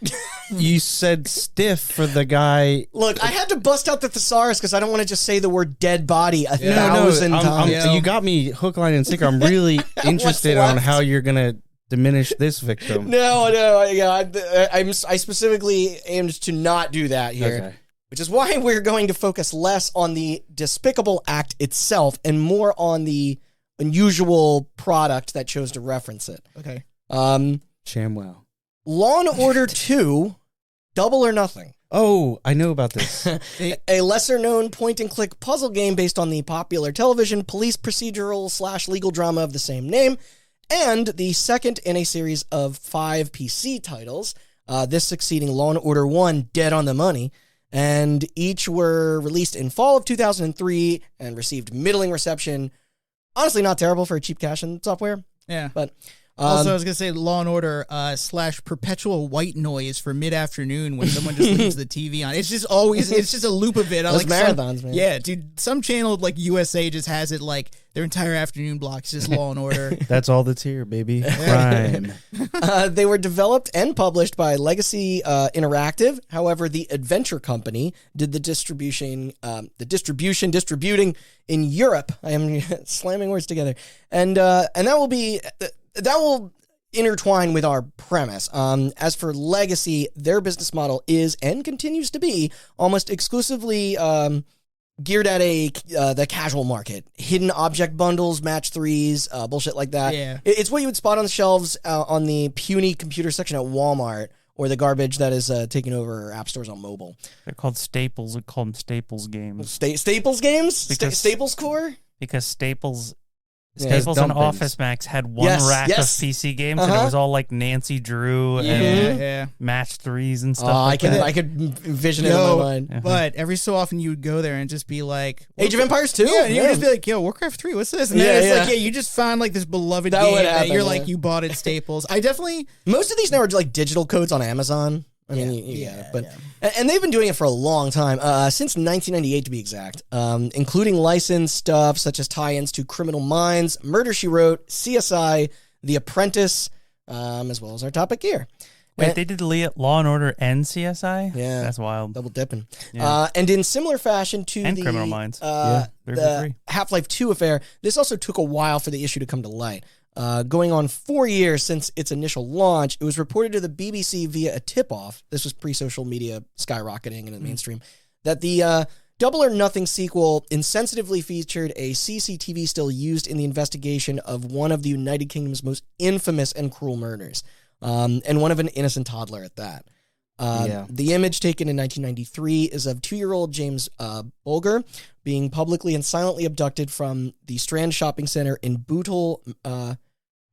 You said stiff for the guy. Look, I had to bust out the thesaurus because I don't want to just say the word dead body 1,000 times. You got me hook, line, and sinker. I'm really interested on how you're gonna diminish this victim. I specifically aimed to not do that here. Okay. Which is why we're going to focus less on the despicable act itself and more on the unusual product that chose to reference it. Okay. ShamWow. Law & Order 2, Double or Nothing. Oh, I know about this. A lesser-known point-and-click puzzle game based on the popular television police procedural / legal drama of the same name, and the second in a series of 5 PC titles, this succeeding Law & Order 1, Dead on the Money, and each were released in fall of 2003 and received middling reception. Honestly, not terrible for a cheap cash-in software. Yeah. But also, I was going to say Law & Order / perpetual white noise for mid-afternoon when someone just leaves the TV on. It's just always, it's just a loop of it. Those marathons, man. Yeah, dude, some channel like USA just has it like their entire afternoon block is just Law & Order. That's all that's here, baby. Crime. They were developed and published by Legacy Interactive. However, the Adventure Company did the distributing in Europe. I am slamming words together. And that will intertwine with our premise. As for Legacy, their business model is and continues to be almost exclusively geared at the casual market. Hidden object bundles, match 3s, bullshit like that. Yeah. It's what you would spot on the shelves on the puny computer section at Walmart, or the garbage that is taking over app stores on mobile. They're called Staples. We call them Staples games. Staples games? Staples Core? Because Staples Staples and Office Max had one rack of PC games, and it was all like Nancy Drew and Match 3s and stuff. I could envision it in my mind. But every so often you would go there and just be like, Age of Empires 2? Yeah, and you would just be like, yo, Warcraft 3, what's this? And then it's like, you just found like this beloved game that you're like, you bought at Staples. I definitely... Most of these now are like digital codes on Amazon. I mean, and they've been doing it for a long time, since 1998 to be exact, including licensed stuff such as tie-ins to Criminal Minds, Murder, She Wrote, CSI, The Apprentice, as well as our topic here. Wait, they did Law and Order and CSI? Yeah. That's wild. Double dipping. Yeah. And in similar fashion to the Criminal Minds. The Half-Life 2 affair, this also took a while for the issue to come to light. Going on 4 years since its initial launch, it was reported to the BBC via a tip-off, this was pre-social media skyrocketing into the mainstream, that the Double or Nothing sequel insensitively featured a CCTV still used in the investigation of one of the United Kingdom's most infamous and cruel murders, and one of an innocent toddler at that. The image taken in 1993 is of 2-year-old James Bulger being publicly and silently abducted from the Strand Shopping Center in Bootle,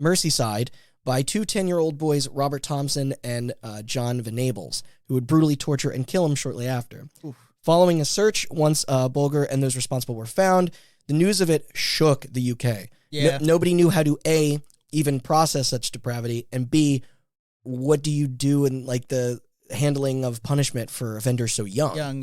Merseyside, by 2 10-year-old boys, Robert Thompson and John Venables, who would brutally torture and kill him shortly after. Oof. Following a search, once Bulger and those responsible were found, the news of it shook the UK. Yeah. Nobody knew how to, A, even process such depravity, and B, what do you do in like the handling of punishment for offenders so young?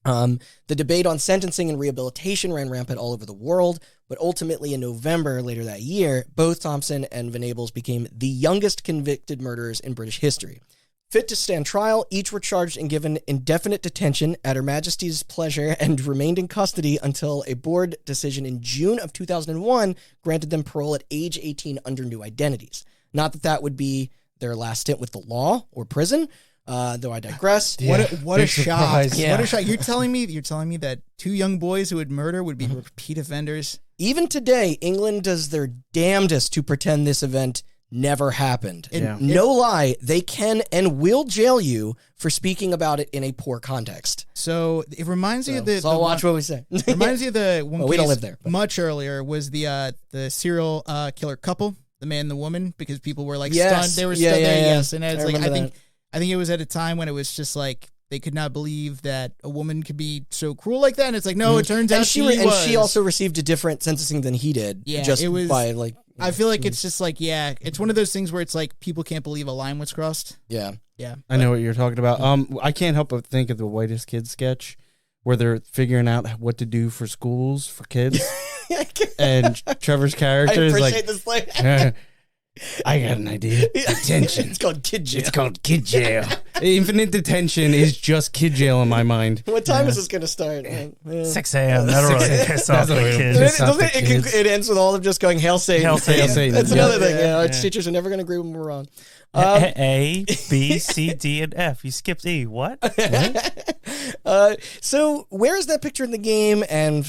The debate on sentencing and rehabilitation ran rampant all over the world, but ultimately in November later that year, both Thompson and Venables became the youngest convicted murderers in British history. Fit to stand trial, each were charged and given indefinite detention at Her Majesty's pleasure and remained in custody until a board decision in June of 2001 granted them parole at age 18 under new identities. Not that that would be their last stint with the law or prison, though I digress. What a shock! What a shock! You're telling me that 2 young boys who would murder would be repeat offenders? Even today, England does their damnedest to pretend this event never happened. And no lie, they can and will jail you for speaking about it in a poor context. So it reminds me of the. So I'll watch what we say. Reminds me of the one. We don't live there. Much earlier was the serial killer couple, the man and the woman, because people were like stunned. They were stunned there. Yes, and it's I think it was at a time when it was just like they could not believe that a woman could be so cruel like that. And it's like, no, it turns out she was. And she also received a different sentencing than he did. Yeah, just it was, by like. I feel like it's just like, it's one of those things where it's like people can't believe a line was crossed. Yeah. I know what you're talking about. I can't help but think of the Whitest Kids sketch where they're figuring out what to do for schools for kids. And Trevor's character is like, this play. I got an idea. Detention. It's called kid jail. It's called kid jail. Infinite detention is just kid jail in my mind. What time is this going to start? 6 a.m. That'll really piss off the kids. It ends with all of them just going, Hail Satan. Hail Satan. That's another thing. Our teachers are never going to agree when we're wrong. A, B, C, D, and F. You skipped E. What? So where is that picture in the game and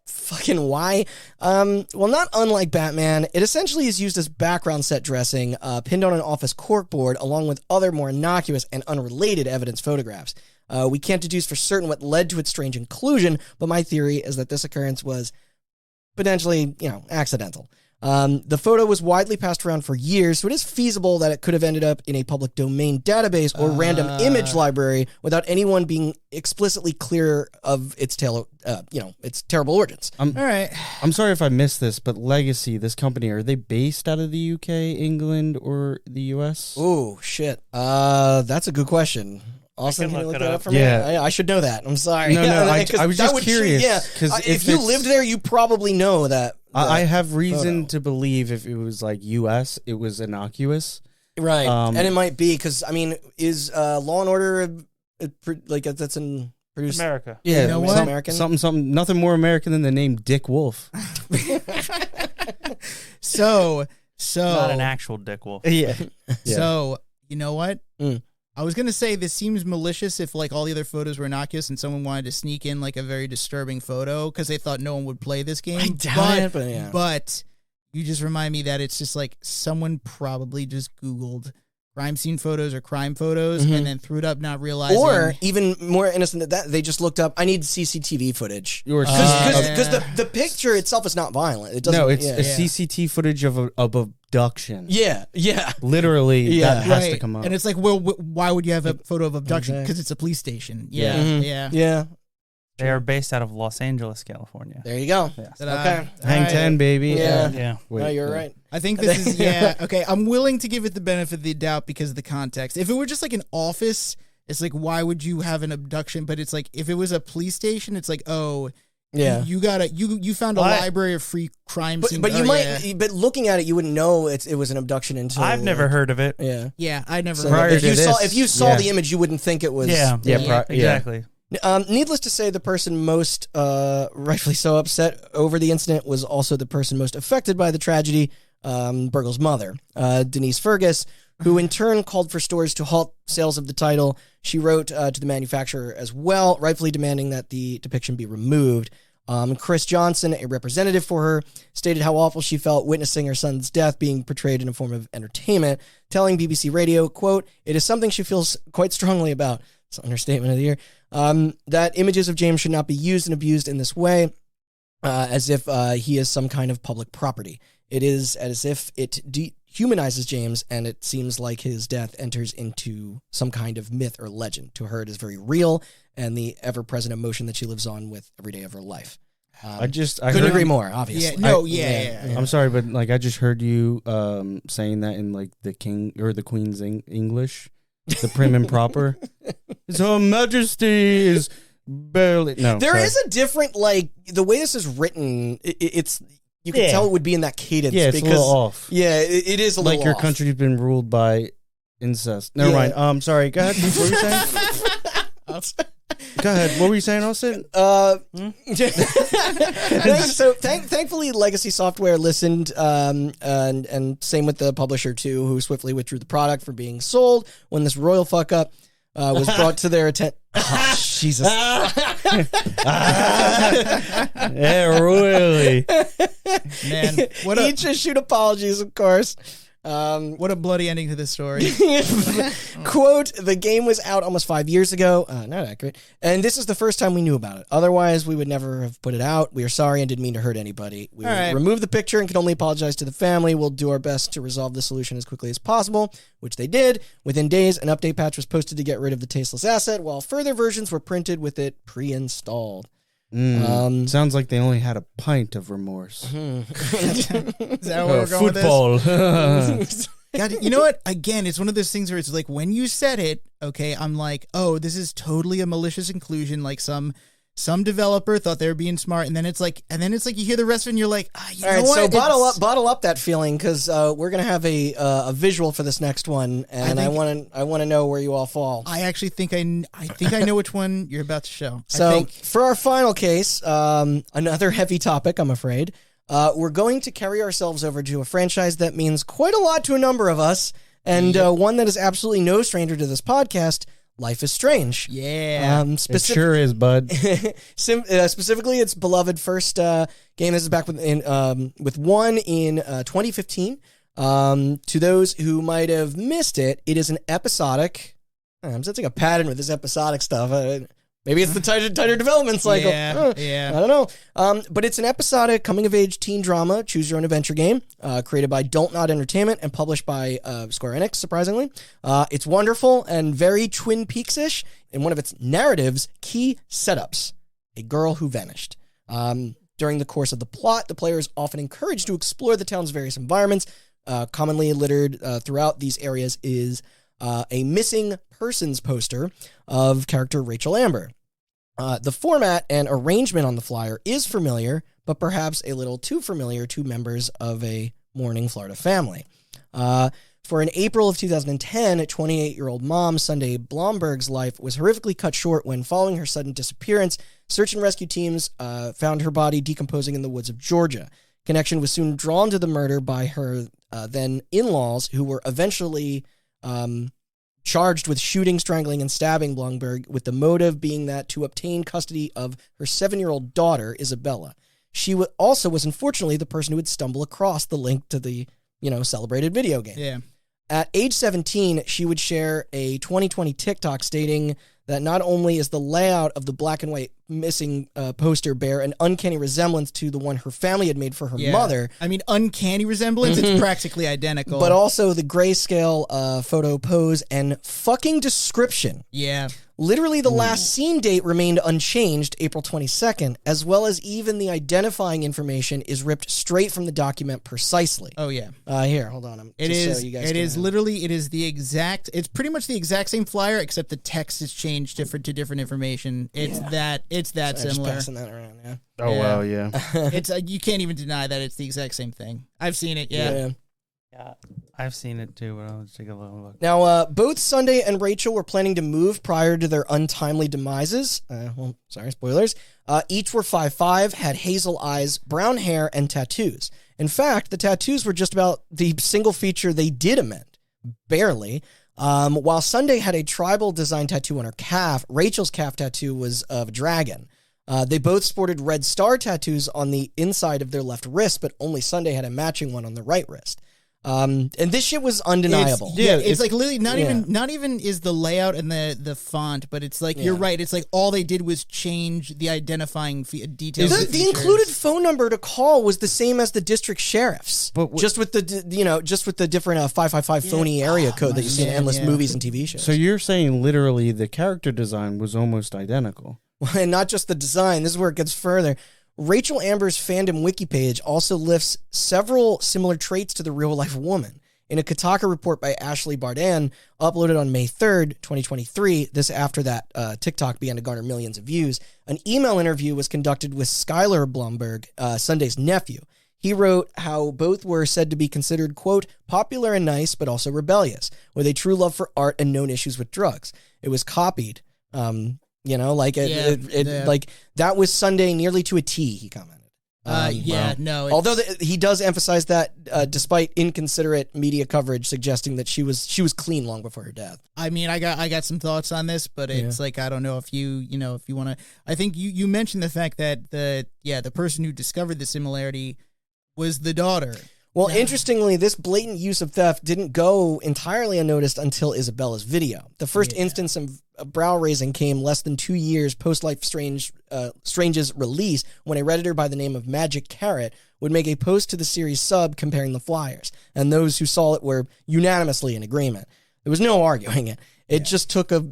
fucking why? Well, not unlike Batman, it essentially is used as background set dressing, pinned on an office corkboard, along with other more innocuous and unrelated evidence photographs. We can't deduce for certain what led to its strange inclusion, but my theory is that this occurrence was potentially, accidental. The photo was widely passed around for years, so it is feasible that it could have ended up in a public domain database or random image library without anyone being explicitly clear of its its terrible origins. All right. I'm sorry if I missed this, but Legacy, this company, are they based out of the UK, England, or the US? Oh, shit. That's a good question. Austin, can you look that up for me? Yeah. I should know that. I'm sorry. No, I was just curious. If you lived there, you probably know that. I have reason to believe if it was like U.S., it was innocuous. Right. And it might be because, is Law and Order that's in produced America? Yeah. You know what? American? Something, nothing more American than the name Dick Wolf. So. Not an actual Dick Wolf. Yeah. So, you know what? Mm. I was going to say this seems malicious if like all the other photos were innocuous and someone wanted to sneak in like a very disturbing photo because they thought no one would play this game. I doubt it, but you just remind me that it's just like someone probably just Googled crime scene photos or crime photos and then threw it up not realizing. Or even more innocent than that, they just looked up, I need CCTV footage. Because the picture itself is not violent. It doesn't. no, it's a CCTV footage of abduction. Yeah. Literally, that has to come up. And it's like, well, why would you have a photo of abduction? Because it's a police station. Yeah. They are based out of Los Angeles, California. There you go. Yes. Okay. Hang 10, baby. Yeah. Wait, No, you're right. I think this is, okay, I'm willing to give it the benefit of the doubt because of the context. If it were just like an office, it's like, why would you have an abduction? But it's like, if it was a police station, it's like, oh, yeah, you found a library of free crime scenes. But but looking at it, you wouldn't know it was an abduction until I've never heard of it. Yeah, I never. So heard if you saw the image, you wouldn't think it was. Exactly. Needless to say, the person most rightfully so upset over the incident was also the person most affected by the tragedy, Burgle's mother, Denise Fergus, who in turn called for stores to halt sales of the title. She wrote to the manufacturer as well, rightfully demanding that the depiction be removed. Chris Johnson, a representative for her, stated how awful she felt witnessing her son's death being portrayed in a form of entertainment, telling BBC Radio, quote, "It is something she feels quite strongly about." It's an understatement of the year. That images of James should not be used and abused in this way, as if he is some kind of public property. It is as if it dehumanizes James, and it seems like his death enters into some kind of myth or legend. To her, it is very real, and the ever-present emotion that she lives on with every day of her life. I couldn't agree more, obviously. I'm sorry, but like I just heard you saying that in like the king or the queen's English. The prim and proper. His Her Majesty is barely. No, there is a different, like, the way this is written, it's, you can tell it would be in that cadence. Yeah, it's because, a little off. Yeah, it is a little like your off. country's been ruled by incest. Never mind. Sorry, go ahead. What were you saying? Go ahead. What were you saying, Austin? So thankfully, Legacy Software listened, and same with the publisher too, who swiftly withdrew the product from being sold when this royal fuck up was brought to their attention. Oh, Jesus. Yeah, really. Man, Each issued apologies, of course. What a bloody ending to this story. Quote, the game was out almost 5 years ago. Not accurate. And this is the first time we knew about it. Otherwise, we would never have put it out. We are sorry and didn't mean to hurt anybody. We will remove the picture and can only apologize to the family. We'll do our best to resolve the solution as quickly as possible, which they did. Within days, an update patch was posted to get rid of the tasteless asset, while further versions were printed with it pre-installed. Sounds like they only had a pint of remorse. Is that where we're going with this? God, you know what? Again, it's one of those things where it's like when you said it, okay, I'm like, oh, this is totally a malicious inclusion. Like some developer thought they were being smart, and then it's like you hear the rest of it, and you're like, you know what? So bottle up that feeling, because we're gonna have a visual for this next one, and I want to know where you all fall. I actually think I know which one you're about to show. So for our final case, another heavy topic, I'm afraid. We're going to carry ourselves over to a franchise that means quite a lot to a number of us, and one that is absolutely no stranger to this podcast. Life is Strange. Yeah. It sure is, bud. Specifically, its beloved first game. This is back with one in 2015. To those who might have missed it, it is an episodic. I'm sensing a pattern with this episodic stuff. Maybe it's the tighter development cycle. Yeah. I don't know. But it's an episodic coming-of-age teen drama, choose-your-own-adventure game, created by Don't Nod Entertainment and published by Square Enix, surprisingly. It's wonderful and very Twin Peaks-ish. In one of its narrative's key setups, a girl who vanished. During the course of the plot, the player is often encouraged to explore the town's various environments. Commonly littered throughout these areas is a missing persons poster of character Rachel Amber. The format and arrangement on the flyer is familiar, but perhaps a little too familiar to members of a mourning Florida family. For in April of 2010, 28-year-old mom Sunday Blomberg's life was horrifically cut short when, following her sudden disappearance, search and rescue teams found her body decomposing in the woods of Georgia. Connection was soon drawn to the murder by her then in-laws, who were eventually charged with shooting, strangling, and stabbing Blomberg, with the motive being that to obtain custody of her 7-year-old daughter, Isabella. She also was unfortunately the person who would stumble across the link to the, celebrated video game. Yeah. At age 17, she would share a 2020 TikTok stating that not only is the layout of the black and white missing poster bear an uncanny resemblance to the one her family had made for her mother. I mean, uncanny resemblance, it's practically identical. But also the grayscale photo pose and fucking description. Yeah. Literally the last seen date remained unchanged, April 22nd, as well as even the identifying information is ripped straight from the document precisely. Oh, yeah. Here, hold on. It is the exact, it's pretty much the exact same flyer, except the text is changed to different information. It's that similar. Just passing that around, yeah. Oh, Yeah. wow, yeah. It's you can't even deny that it's the exact same thing. I've seen it, yeah. Yeah, I've seen it too, but I'll take a little look. Now, both Sunday and Rachel were planning to move prior to their untimely demises. Spoilers. Each were 5'5", had hazel eyes, brown hair, and tattoos. In fact, the tattoos were just about the single feature they did amend. Barely. While Sunday had a tribal design tattoo on her calf, Rachel's calf tattoo was of a dragon. They both sported red star tattoos on the inside of their left wrist, but only Sunday had a matching one on the right wrist. And this shit was undeniable. It's like literally not even is the layout and the font, but it's like you're right. It's like all they did was change the identifying details. The included phone number to call was the same as the district sheriff's, but just with the different 555 phony area code that you see in endless movies and TV shows. So you're saying literally the character design was almost identical. And not just the design. This is where it gets further. Rachel Amber's fandom wiki page also lists several similar traits to the real-life woman. In a Kotaku report by Ashley Bardan, uploaded on May 3rd, 2023, this after that TikTok began to garner millions of views, an email interview was conducted with Skylar Blumberg, Sunday's nephew. He wrote how both were said to be considered, quote, popular and nice, but also rebellious, with a true love for art and known issues with drugs. It was copied. Like that was Sunday nearly to a T, he commented. Although he does emphasize that despite inconsiderate media coverage suggesting that she was clean long before her death. I mean, I got some thoughts on this, but it's like, I don't know if you want to, I think you mentioned the fact that the person who discovered the similarity was the daughter. Well, interestingly, this blatant use of theft didn't go entirely unnoticed until Isabella's video. The first instance of brow raising came less than 2 years post Life Strange's release, when a Redditor by the name of Magic Carrot would make a post to the series sub comparing the flyers, and those who saw it were unanimously in agreement. There was no arguing it. It just took a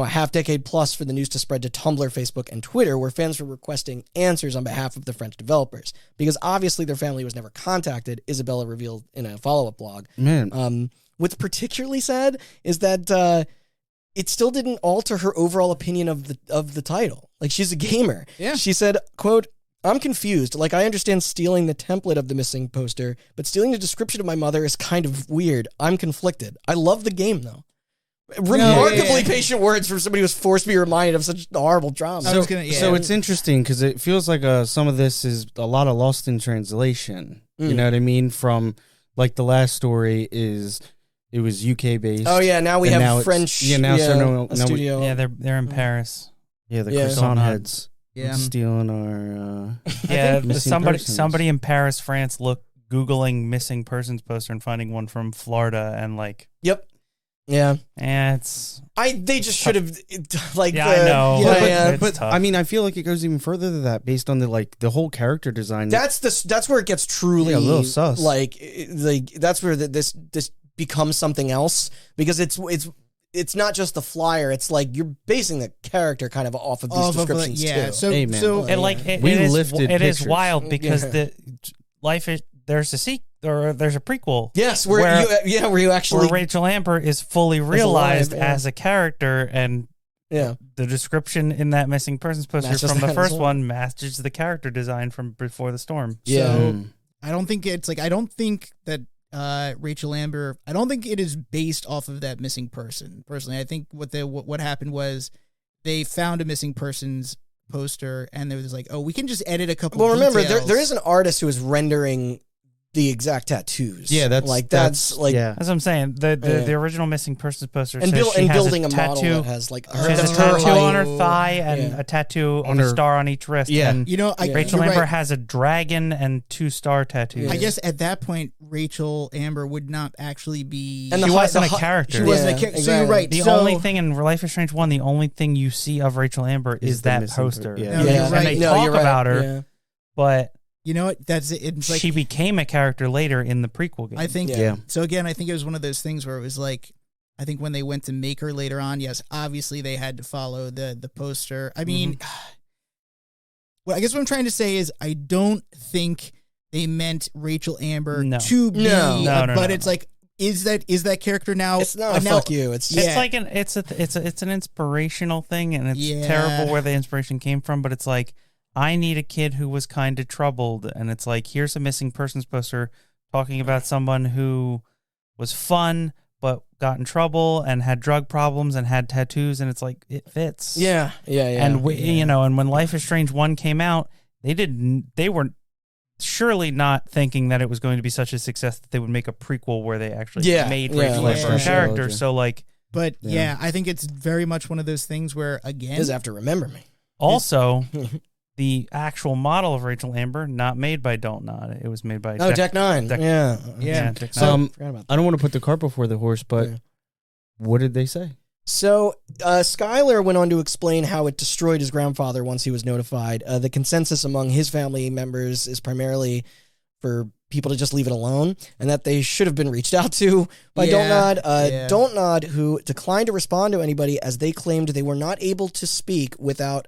half decade plus for the news to spread to Tumblr, Facebook, and Twitter, where fans were requesting answers on behalf of the French developers. Because obviously their family was never contacted, Isabella revealed in a follow-up blog. Man. What's particularly sad is that it still didn't alter her overall opinion of the title. Like, she's a gamer. Yeah. She said, quote, I'm confused. Like, I understand stealing the template of the missing poster, but stealing the description of my mother is kind of weird. I'm conflicted. I love the game, though. Remarkably patient words from somebody who's forced to be reminded of such horrible drama. So it's interesting because it feels like some of this is a lot of lost in translation. You know what I mean? From like the last story it was UK based. Oh yeah, now we have French. Studio. Yeah, they're in Paris. Yeah, the croissant heads. Yeah, stealing our. Somebody in Paris, France, googling missing persons poster and finding one from Florida and like. Yep. Yeah, and they just should have I know. But I mean, I feel like it goes even further than that, based on the whole character design. That's where it gets truly a little sus. Like that's where this becomes something else, because it's not just the flyer. It's like you're basing the character kind of off of these descriptions too. It is wild because the life is there's a prequel. Yes, where you actually Rachel Amber is fully realized as a character, and the description in that missing persons poster from the first one matches the character design from Before the Storm. Yeah. So I don't think that Rachel Amber, I don't think it is based off of that missing person. Personally, I think what happened was they found a missing persons poster and they was like, oh, we can just edit a couple. Well, remember there is an artist who is rendering the exact tattoos. Yeah, that's what I'm saying. The original missing persons poster and says she has building a model tattoo. that has like she has a tattoo on her thigh and a tattoo on a star on each wrist. Yeah, and Rachel Amber has a dragon and 2 star tattoos. I guess at that point, Rachel Amber would not actually be. And she wasn't a the character. She wasn't a character. So you're exactly. right. The So- only thing in Life is Strange 1, the only thing you see of Rachel Amber is the that missing poster. yeah. No, you're Yeah. right. And they No, talk you're right. about her, Yeah. but You know what? That's it. It's like she became a character later in the prequel game. I think. Yeah. So again, I think it was one of those things where it was like, I think when they went to make her later on, yes, obviously they had to follow the poster. I mean, well, I guess what I'm trying to say is I don't think they meant Rachel Amber No. to be, No. No, but no. it's like, is that character now? It's not a now, fuck you. It's Yeah. just It's like it's an inspirational thing, and it's Yeah. terrible where the inspiration came from. But it's like, I need a kid who was kind of troubled, and it's like, here's a missing persons poster talking about someone who was fun but got in trouble and had drug problems and had tattoos, and it's like, it fits. yeah. And and when Life is Strange 1 came out, they were surely not thinking that it was going to be such a success that they would make a prequel where they actually made Rachel yeah, Amber a yeah. character. Yeah. So like, But Yeah. yeah, I think it's very much one of those things where again, Does have to remember me. also the actual model of Rachel Amber not made by Don't Nod. It was made by Deck 9. Yeah. Forgot Deck So, Nine. about that. I don't want to put the cart before the horse, but Yeah. what did they say? So, Skylar went on to explain how it destroyed his grandfather once he was notified. The consensus among his family members is primarily for people to just leave it alone, and that they should have been reached out to by Don't Nod. Don't Nod, who declined to respond to anybody as they claimed they were not able to speak without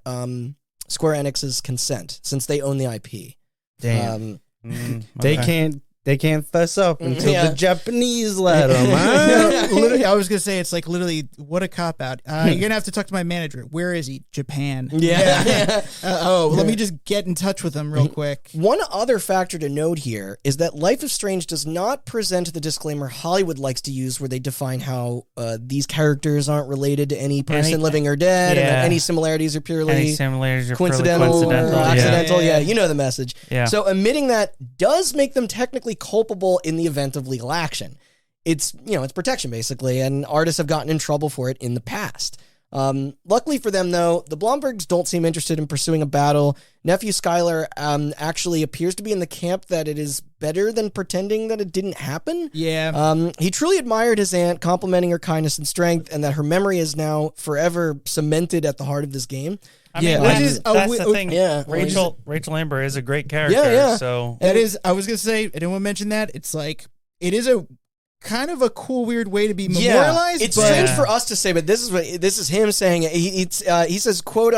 Square Enix's consent, since they own the IP. Damn. Mm, They okay. can't fess up until Yeah. the Japanese let them. Huh? literally, I was gonna say it's like literally what a cop out. You're gonna have to talk to my manager. Where is he? Japan. Yeah. Let me just get in touch with him real quick. One other factor to note here is that Life is Strange does not present the disclaimer Hollywood likes to use where they define how these characters aren't related to any person living or dead, and that Yeah. any similarities are purely Any similarities are purely coincidental, coincidental. or Yeah. accidental. Yeah. Yeah, you know the message. Yeah. So omitting that does make them technically culpable in the event of legal action. It's it's protection basically, and artists have gotten in trouble for it in the past. Luckily for them, though, the Blombergs don't seem interested in pursuing a battle. Nephew Skylar actually appears to be in the camp that it is better than pretending that it didn't happen. Yeah. He truly admired his aunt, complimenting her kindness and strength, and that her memory is now forever cemented at the heart of this game. I mean, Yeah. that's, that's the thing. Yeah. Rachel Amber is a great character. Yeah. So That is, I was gonna say, I didn't want to mention that. It's like it is a kind of a cool, weird way to be memorialized. It's but strange for us to say, but this is him saying it. He says, quote,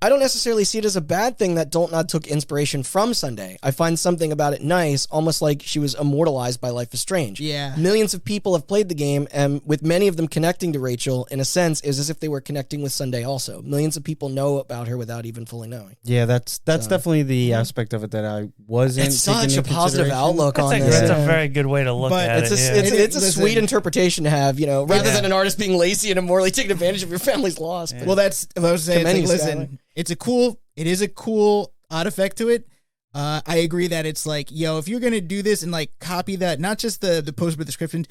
I don't necessarily see it as a bad thing that Don't Nod took inspiration from Sunday. I find something about it nice, almost like she was immortalized by Life is Strange. Yeah. Millions of people have played the game, and with many of them connecting to Rachel, in a sense, is as if they were connecting with Sunday also. Millions of people know about her without even fully knowing. Yeah, that's definitely the aspect of it that I wasn't. It's taking such a into positive consideration. outlook on this. that's Yeah. a very good way to look But at It's it. a, yeah. it's a Listen. sweet interpretation to have, rather Yeah. than an artist being lazy and immorally taking advantage of your family's loss. But well, that's what I was saying. It's Commend like, you, listen, it is a cool odd effect to it. I agree that it's like, if you're gonna do this and like copy that, not just the post but the description.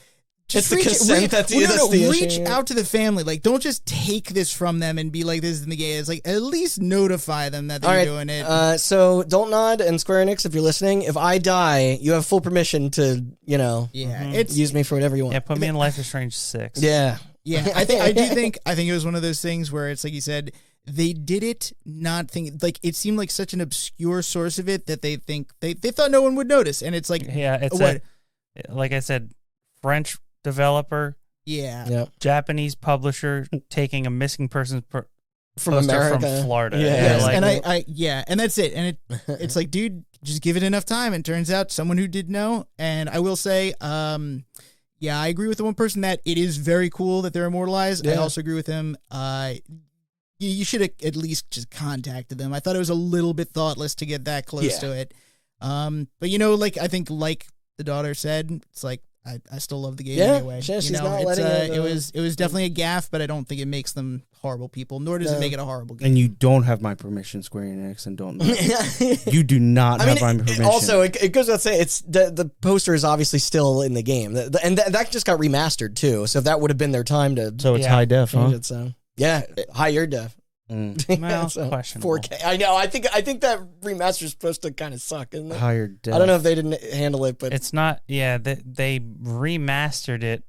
It's the consent that's the reach issue. out to the family. Like, don't just take this from them and be like, "This is in the game." It's like at least notify them that all they're right. doing it. So Don't Nod and Square Enix, if you're listening, if I die, you have full permission to, Yeah, it's use me for whatever you want. Yeah, put me in Life is Strange 6. Yeah. Yeah, I think it was one of those things where it's like you said, they did it not thinking, like it seemed like such an obscure source of it that they thought no one would notice, and it's like it's what? like I said, French developer, Yeah, Japanese publisher taking a missing person From poster America. from Florida. Yeah. Yes, like, and that's it, and it's like, dude, just give it enough time, and turns out someone who did know. And I will say, I agree with the one person that it is very cool that they're immortalized. I Yeah. also agree with him. You should have at least just contacted them. I thought it was a little bit thoughtless to get that close Yeah. to it. But I think like the daughter said, it's like I still love the game Yeah, anyway. she's not letting it was definitely a gaffe, but I don't think it makes them horrible people, nor does it make it a horrible game. And you don't have my permission, Square Enix, and don't. You do not have my permission. Also, it goes without saying, it's the poster is obviously still in the game, and that just got remastered too. So if that would have been their time to so it's Yeah. high def, huh? change it, so yeah, higher def. Well, So, questionable. 4K. I know. I think that remaster is supposed to kind of suck, isn't it? Higher def. I don't know if they didn't handle it, but It's not. Yeah, they remastered it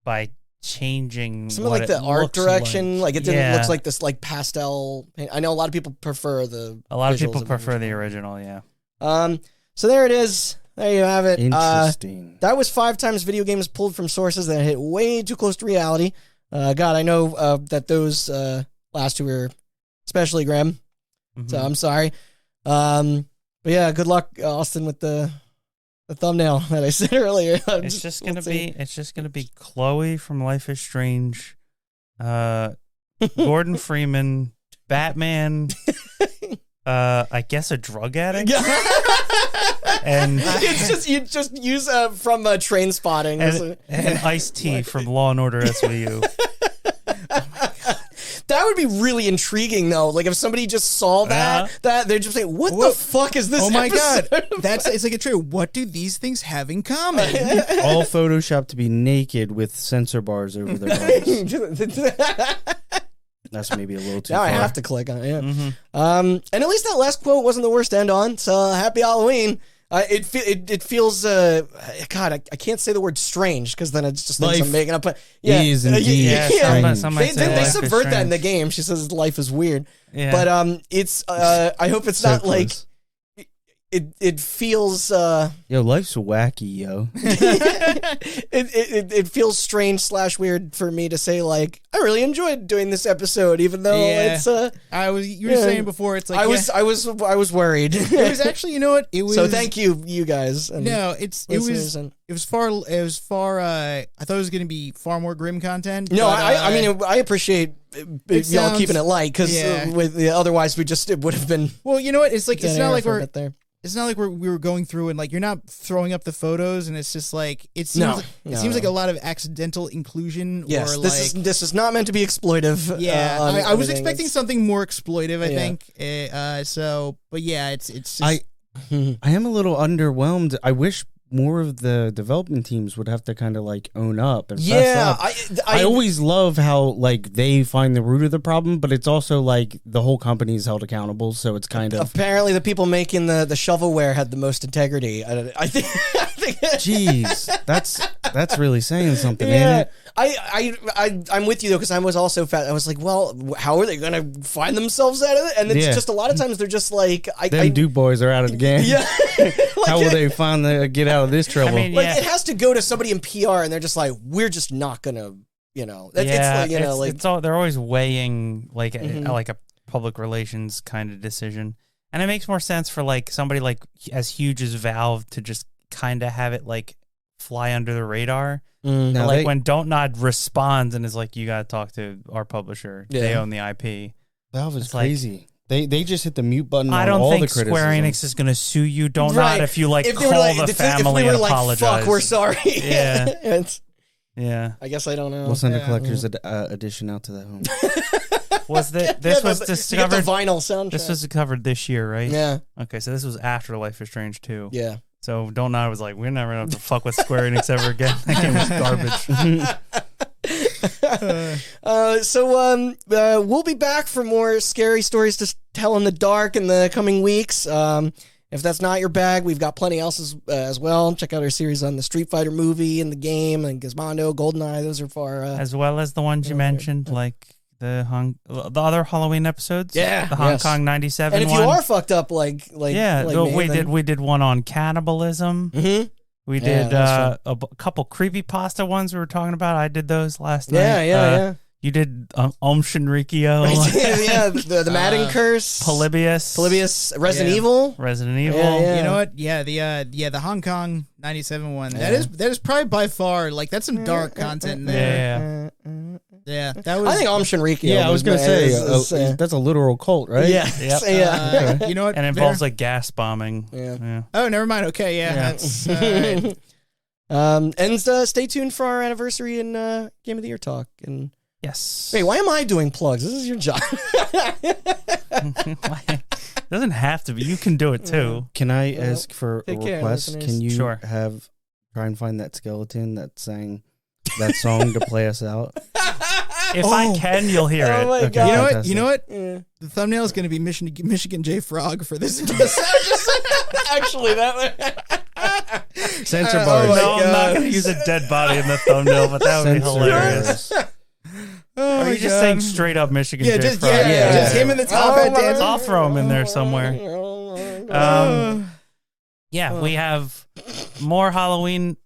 by changing some of what like it the art looks direction, like it didn't Yeah. look like this like pastel. I know a lot of people prefer the. A lot of visuals people the prefer the original. Yeah. So there it is. There you have it. Interesting. That was 5 times video games pulled from sources that hit way too close to reality. God, I know that those last 2 were especially grim. So I'm sorry. But yeah, good luck, Austin, with the thumbnail that I said earlier. It's just gonna be Chloe from Life is Strange, Gordon Freeman, Batman, I guess a drug addict, and it's just you just use from Train Spotting and Ice-T from Law and Order SVU. That would be really intriguing, though. Like if somebody just saw that they'd just say, "What the fuck is this?" Oh my episode god, about?" it's like a trailer. What do these things have in common? All Photoshopped to be naked with sensor bars over their bodies. That's maybe a little too Now far. I have to click on it. Yeah. And at least that last quote wasn't the worst to end on. So happy Halloween. It feels God, I can't say the word strange because then it's just things I'm making up. But yeah, is indeed some might say they life is subvert that in the strange. game. She says life is weird. Yeah. But it's I hope it's So not like close. it feels Yo, life's wacky, yo. it feels strange / weird for me to say like I really enjoyed doing this episode even though Yeah. it's You were saying before, it's like I was worried. It was actually, you know what? It was So thank you guys. And No, it was far. I thought it was going to be far more grim content. No, but, I mean I appreciate y'all sounds- keeping it light because yeah. otherwise it would have been. well, you know what? It's like dead it's not air like for a we're bit there. it's not like we were going through and like you're not throwing up the photos and it's just like it seems No, like a lot of accidental inclusion. Yes, or this like, is not meant to be exploitive. Yeah, on I was everything. expecting It's- something more exploitive. I Yeah. think. So, but yeah, it's just. I am a little underwhelmed. I wish more of the development teams would have to kind of like own up and fess Yeah, up. I always love how like they find the root of the problem, but it's also like the whole company is held accountable, so it's kind of apparently the people making the shovelware had the most integrity. I think. jeez, that's really saying something, ain't Yeah, it? I'm with you though because I was also fat. I was like, well, how are they gonna find themselves out of it? And it's Yeah. just a lot of times they're just like, Them Duke boys are out of the game. yeah. How will they finally get out of this trouble? I mean, Like yeah. it has to go to somebody in PR, and they're just like, we're just not gonna, it's like, it's all they're always weighing like Mhm. like a public relations kind of decision, and it makes more sense for like somebody like as huge as Valve to just kind of have it like fly under the radar. Now Like they- when Don't Nod responds and is like, "You got to talk to our publisher. They Yeah. own the IP." Valve is it's like- crazy. They just hit the mute button I on don't all think the criticism. Square Enix is going to sue you. Don't Right. Nod if you like If they call were like, the if family we were and like, apologize. fuck, we're sorry. Yeah. It's- Yeah. I guess I don't know. We'll send a Yeah. collector's edition out to that home. Was this Yeah, was you get the discovered? vinyl soundtrack. This was covered this year, right? yeah, Okay, so this was after Life is Strange 2. yeah. So Don't Nod was like, we're never gonna have to fuck with Square Enix ever again. That game was garbage. We'll be back for more scary stories to tell in the dark in the coming weeks. If that's not your bag, we've got plenty else as well. Check out our series on the Street Fighter movie and the game and Gizmondo, GoldenEye. Those are far. As well as the ones you mentioned, like the other Halloween episodes. Yeah, The Hong yes. Kong 97 and if one. you are fucked up like yeah, me, we did one on cannibalism. Mm-hmm. We Yeah, did that's couple creepypasta ones we were talking about. I did those last Yeah, night. yeah. You did Shinrikyo, yeah, the Madden Curse, Polybius, Resident Yeah. Evil. Resident Evil. Yeah. You know what? Yeah, the Hong Kong 97 one. That is probably by far like that's some dark content in there. Yeah, that was. I think Shinrikyo. Yeah, I was gonna say is, that's a literal cult, right? yeah, Yep. yeah. you know what? And it involves like gas bombing. Yeah. Oh, never mind. Okay, yeah, Yeah. that's all right. And stay tuned for our anniversary and Game of the Year talk. And Yes. wait, why am I doing plugs? This is your job. Doesn't have to be. You can do it too. Can I ask for a take care, request? listeners. Can you Sure. try and find that skeleton that sang that song to play us out? If I can, you'll hear it. Oh my Okay. god! You know what? Fantastic. You know what? Yeah. The thumbnail is going to be Michigan J Frog for this episode. Actually, that Censor Oh bars. my No, I'm not God. going to use a dead body in the thumbnail, but that would be Censor hilarious. bars. Oh Are my you just God. saying straight up Michigan Yeah, J. just Frog? just him in the top hat dancing. I'll throw him in there somewhere. Yeah, we have more Halloween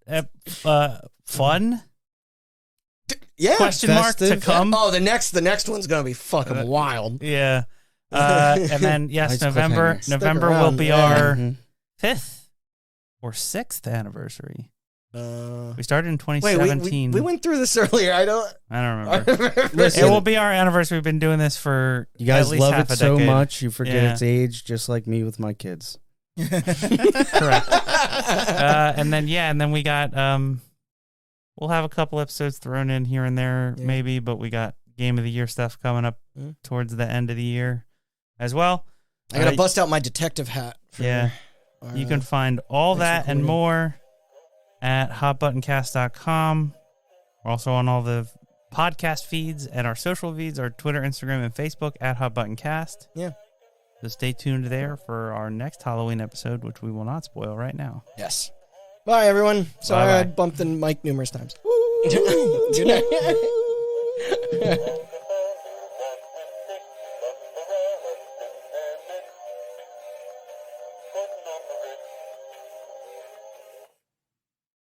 fun? yeah. Question mark to Festive. come. Oh, the next one's gonna be fucking wild. Yeah. And then, yes, Nice November cliffhanger. Stick will around, be yeah. our Mhm. 5th or 6th anniversary. Uh, We started in wait, 2017. we went through this earlier. I don't. I don't remember. Listen, It will be our anniversary. We've been doing this for You guys at least love half it a so decade. much, you forget Yeah. its age, just like me with my kids. Correct. And then we got we'll have a couple episodes thrown in here and there, Yeah. maybe, but we got Game of the Year stuff coming up Mhm. towards the end of the year as well. I gotta bust out my detective hat. For Yeah. our, You can find all next that and recording. more at hotbuttoncast.com. We're also on all the podcast feeds and our social feeds, our Twitter, Instagram, and Facebook at hotbuttoncast. Yeah. So stay tuned there for our next Halloween episode, which we will not spoil right now. Yes. Bye, everyone. Sorry Bye-bye. I bumped the mic numerous times. Good night.